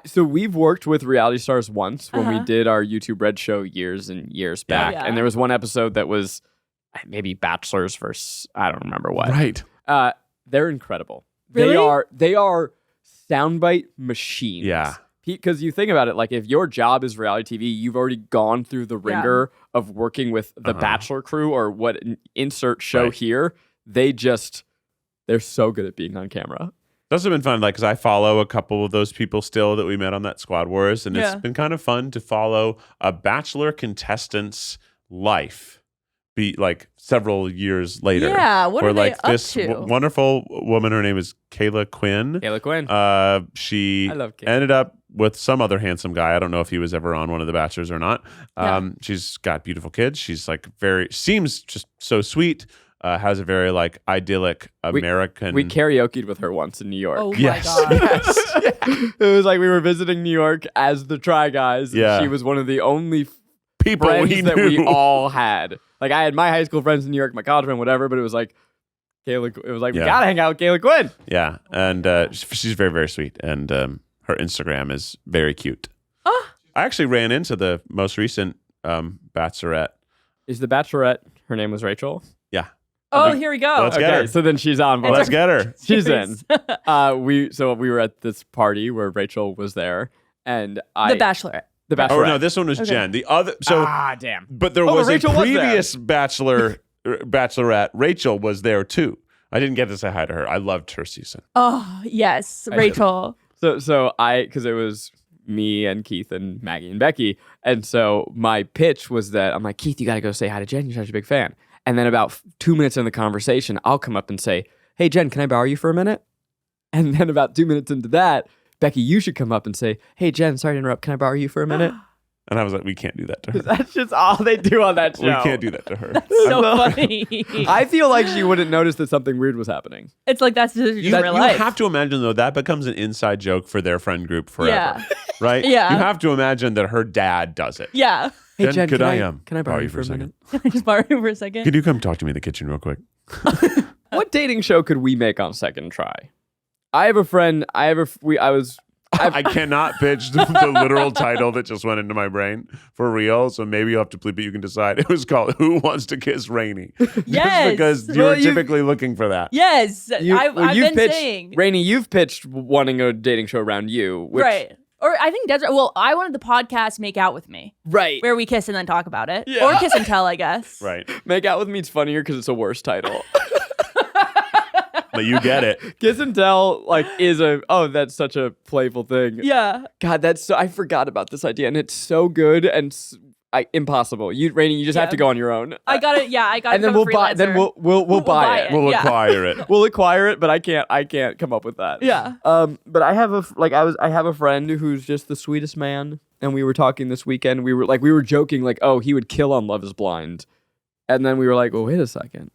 So we've worked with reality stars once when we did our YouTube Red show years and years back. Yeah. And there was one episode that was maybe Bachelors versus, I don't remember what. Right. They're incredible. Really? They are soundbite machines. Yeah. Because you think about it, like if your job is reality TV, you've already gone through the ringer of working with the Bachelor crew or what insert show here. They're so good at being on camera. That's been fun, like, because I follow a couple of those people still that we met on that Squad Wars, and it's been kind of fun to follow a Bachelor contestant's life, be like several years later. Yeah, what where, are they like, up this to? wonderful woman, her name is Kayla Quinn. Kayla Quinn. She I love Kayla. ended up with some other handsome guy. I don't know if he was ever on one of the Bachelors or not. She's got beautiful kids. She's like seems just so sweet. Has a very like idyllic American. We karaoke'd with her once in New York. Oh, Yes. my God. It was like we were visiting New York as the Try Guys. Yeah. And she was one of the only people friends we that knew. we all had. Like I had my high school friends in New York, my college friend, whatever, but it was like Kayla. It was like we gotta hang out with Kayla Quinn. Yeah, and she's very, very sweet, and her Instagram is very cute. I actually ran into the most recent Bachelorette. Is the Bachelorette? Her name was Rachel. Yeah, Oh, here we go. Let's get her. So then she's on. Let's get her. She's in. We were at this party where Rachel was there, and The Bachelorette. Oh no, this one was Jen. The other, Damn. but there was a Rachel was there. previous Bachelorette. Rachel was there too. I didn't get to say hi to her. I loved her season. Oh, yes. Rachel. So because it was me and Keith and Maggie and Becky. And so my pitch was that I'm like, Keith, you got to go say hi to Jen. You're such a big fan. And then about 2 minutes in the conversation, I'll come up and say, hey, Jen, can I borrow you for a minute? And then about 2 minutes into that, Becky, you should come up and say, hey, Jen, sorry to interrupt. Can I borrow you for a minute? And I was like, we can't do that to her. That's just all they do on that show. We can't do that to her. So funny. I feel like she wouldn't notice that something weird was happening. It's like that's just You real life. have to imagine, though, that becomes an inside joke for their friend group forever. Yeah. Right? Yeah. You have to imagine that her dad does it. Yeah. Hey, Jen, could can I I borrow you for a second? Can I just borrow you for a second? Could you come talk to me in the kitchen real quick? What dating show could we make on second try? I have a friend. I cannot pitch the literal title that just went into my brain for real. So maybe you'll have to bleep it. You can decide. It was called "Who Wants to Kiss Rainie?" Yes. Just because you're typically looking for that. Yes. You've I've been pitched, saying. Rainie, you've pitched wanting a dating show around you. Which, Right. Or I think Desiree, I wanted the podcast Make Out With Me, Right. where we kiss and then talk about it. Yeah. Or Kiss and Tell, I guess. Right. Make Out With Me is funnier because it's a worse title. But you get it. Kiss and Tell, that's such a playful thing. Yeah. God, I forgot about this idea, and it's so good and impossible. Rainie, you just have to go on your own. I got it. Yeah, I got it. And then we'll buy. Then we'll buy it. We'll Yeah. acquire it. We'll acquire it, but I can't come up with that. Yeah. But I have a friend who's just the sweetest man, and we were talking this weekend. We were joking like, oh, he would kill on Love Is Blind, and then we were like, well, wait a second,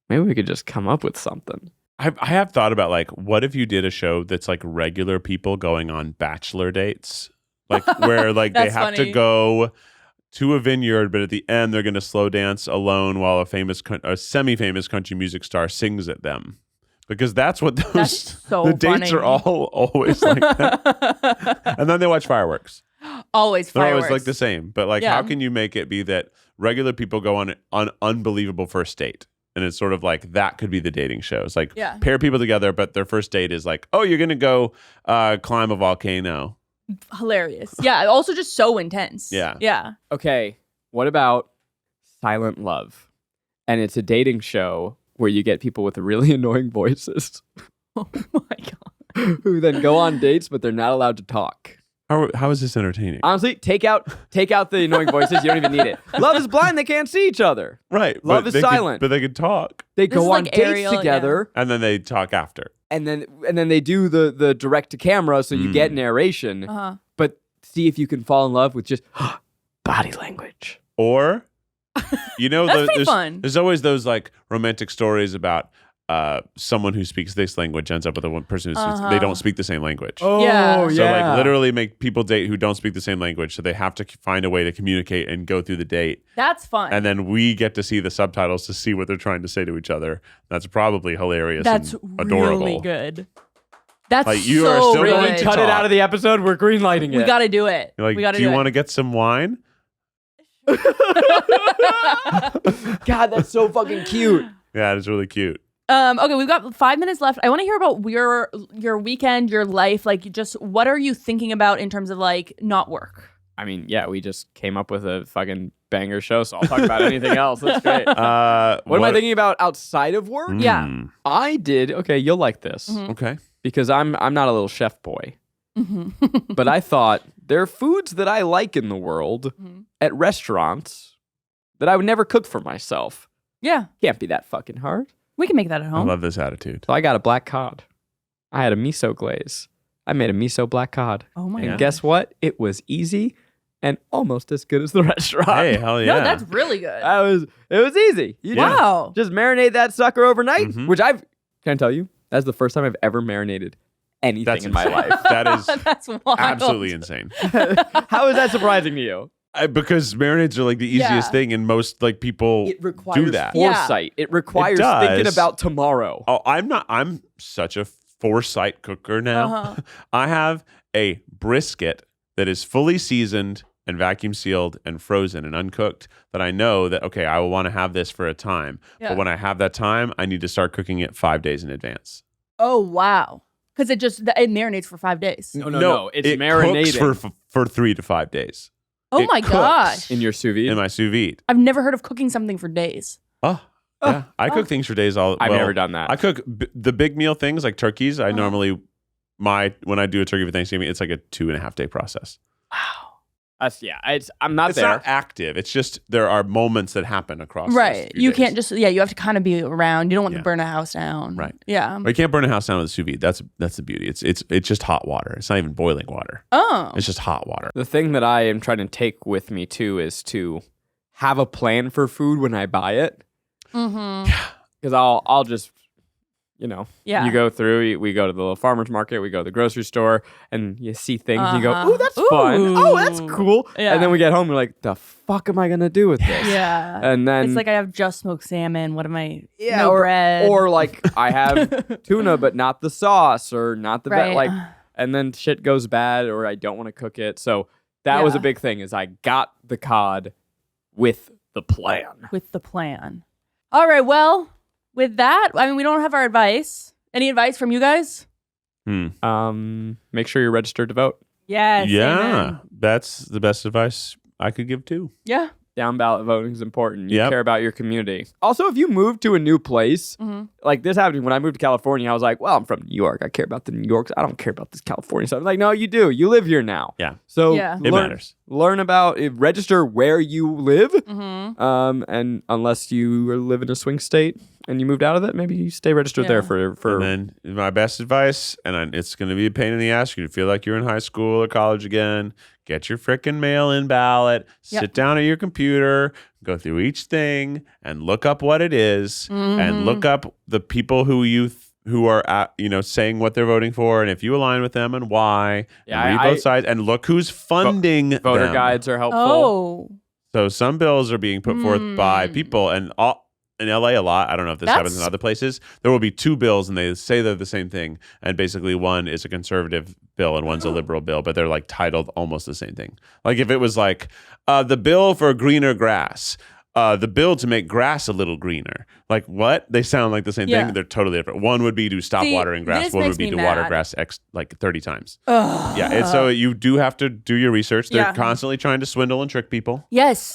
maybe we could just come up with something. I have thought about what if you did a show that's like regular people going on bachelor dates, like where like they That's have to funny. go to a vineyard, but at the end they're going to slow dance alone while a semi-famous country music star sings at them, because that's what That's so the dates funny. are all always like that. And then they watch fireworks. Always They're fireworks. always like the same, but like Yeah. how can you make it be that regular people go on an unbelievable first date? And it's sort of like that could be the dating show. It's like Yeah. pair people together, but their first date is like, oh, you're going to go climb a volcano. Hilarious. Yeah. Also just so intense. Yeah. Yeah. Okay, what about Silent Love? And it's a dating show where you get people with really annoying voices Oh my God. who then go on dates, but they're not allowed to talk. How is this entertaining? Honestly, take out the annoying voices. You don't even need it. Love is blind. They can't see each other. Right. Love but is they could- silent. but they could talk. They This go is on like dates Ariel, together, And then they talk after. and then they do the direct to camera, so you get narration. Uh-huh. But see if you can fall in love with just body language. Or, you know, That's pretty there's, fun. there's always those like romantic stories about someone who speaks this language ends up with a one person who they don't speak the same language. Yeah. So like literally make people date who don't speak the same language. So they have to find a way to communicate and go through the date. That's fun. And then we get to see the subtitles to see what they're trying to say to each other. That's probably hilarious That's and adorable. really good. That's Like, you so are still good. going to Cut it talk. out of the episode. We're greenlighting it. We got to do it. You're like, we got to do you it. want to get some wine? God, that's so fucking cute. Yeah, it's really cute. Okay, we've got 5 minutes left. I want to hear about your weekend, your life. Like, just what are you thinking about in terms of like not work? I mean, yeah, we just came up with a fucking banger show, so I'll talk about anything else. That's great. What What am I thinking about outside of work? Yeah. I did. Okay, you'll like this Okay. because I'm not a little chef boy, but I thought there are foods that I like in the world at restaurants that I would never cook for myself. Yeah, Can't be that fucking hard. we can make that at I home. love this attitude. So I got a black cod. I had a miso glaze. I made a miso black cod. Oh my And God. guess what? It was easy and almost as good as the restaurant. Hey, hell yeah. No, that's really good. It was easy. You Yeah. Wow. just marinate that sucker overnight, Mhm. which can I tell you, that's the first time I've ever marinated anything That's in my insane. life. That is That's wild. absolutely insane. How is that surprising to you? Because marinades are like the easiest Yeah. thing, and most like people It requires do that. foresight. It requires does. thinking about tomorrow. Oh, I'm such a foresight cooker now. Uh-huh. I have a brisket that is fully seasoned and vacuum sealed and frozen and uncooked that I know that, okay, I will want to have this for a time. Yeah. But when I have that time, I need to start cooking it 5 days in advance. Oh wow. Because it marinates for 5 days. No. It's it marinating cooks for 3 to 5 days Oh it my cooks. gosh. in your sous vide. in my sous vide. I've never heard of cooking something for days. Oh, yeah. I cook things for days. I've never done that. I cook the big meal things like turkeys. I normally when I do a turkey for Thanksgiving, it's like a 2.5 day process. I'm not It's there. not active. It's just there are moments that happen across. those Right. few You days. can't just, you have to kind of be around. You don't want Yeah. to burn a house down. Right. Yeah. But you can't burn a house down with a sous vide. That's the beauty. It's just hot water. It's not even boiling water. Oh. It's just hot water. The thing that I am trying to take with me too is to have a plan for food when I buy it. Mm-hmm. Because I'll just, Yeah. you go through, we go to the little farmer's market, we go to the grocery store, and you see things, and you go, Uh-huh. ooh, that's fun. Oh, that's Ooh. cool. Yeah. And then we get home, we're like, the fuck am I going to do with this? Yeah. And then, It's like I have just smoked salmon. What am I? yeah, no or, bread. or like I have tuna, but not the sauce, or not the, Right. and then shit goes bad, or I don't want to cook it. So that was a Yeah. big thing, is I got the cod with the plan. With the plan. All right. Well, with that, I mean, we don't have our advice. Any advice from you guys? Make sure you're registered to vote. Yes. Yeah, Amen. that's the best advice I could give too. Yeah. Down ballot voting is important. You Yep. care about your community. Also, if you move to a new place, Mm-hmm. like this happened when I moved to California, I was like, well, I'm from New York. I care about the New Yorks. I don't care about this California stuff. I'm like, no, you do. You live here now. Yeah. So Yeah. It matters. Learn about it. Register where you live. Mm-hmm. And unless you live in a swing state and you moved out of it, maybe you stay registered there for. And then my best advice, and it's going to be a pain in the ass. You feel like you're in high school or college again. Get your frickin' mail-in ballot. Yep. Sit down at your computer. Go through each thing and look up what it is, and look up the people who are saying what they're voting for, and if you align with them and why. Yeah, and read both sides and look who's funding voter them. guides are helpful. Oh. So some bills are being put forth by people, and in LA a lot. I don't know if this happens in That's- other places. There will be two bills, and they say they're the same thing. And basically, one is a conservative bill and one's a liberal bill, but they're like titled almost the same thing. Like if it was like the bill for greener grass. The bill to make grass a little greener. Like what? They sound like the same Yeah. thing. They're totally different. One would be to stop See, watering grass. this One would makes be me to water mad. grass 30 times. Ugh. Yeah. And so you do have to do your research. They're Yeah. constantly trying to swindle and trick people. Yes.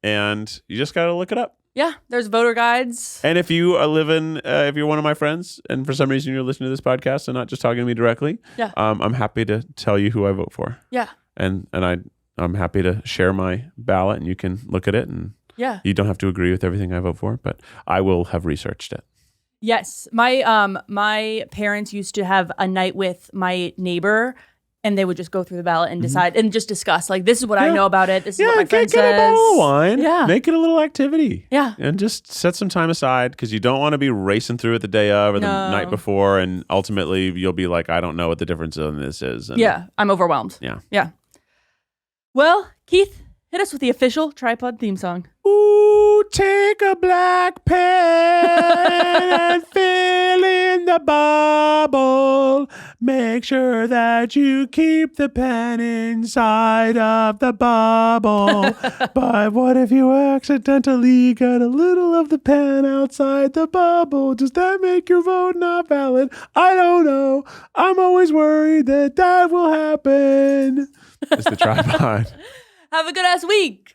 And you just got to look it up. Yeah. There's voter guides. And if you are if you're one of my friends, and for some reason you're listening to this podcast and not just talking to me directly, Yeah. I'm happy to tell you who I vote for. Yeah. And I'm happy to share my ballot, and you can look at it, and Yeah. you don't have to agree with everything I vote for, but I will have researched it. Yes. My parents used to have a night with my neighbor, and they would just go through the ballot and decide and just discuss, like, this is what I know about it. This is what my friend get a says. bottle of wine. Yeah. Make it a little activity. Yeah. And just set some time aside, because you don't want to be racing through it the day of or the No. night before, and ultimately you'll be like, I don't know what the difference in this is. And Yeah. I'm overwhelmed. Yeah. Yeah. Well, Keith, hit us with the official Tripod theme song. Ooh, take a black pen and fill in the bubble. Make sure that you keep the pen inside of the bubble. But what if you accidentally got a little of the pen outside the bubble? Does that make your vote not valid? I don't know. I'm always worried that will happen. It's the Tripod. Have a good ass week.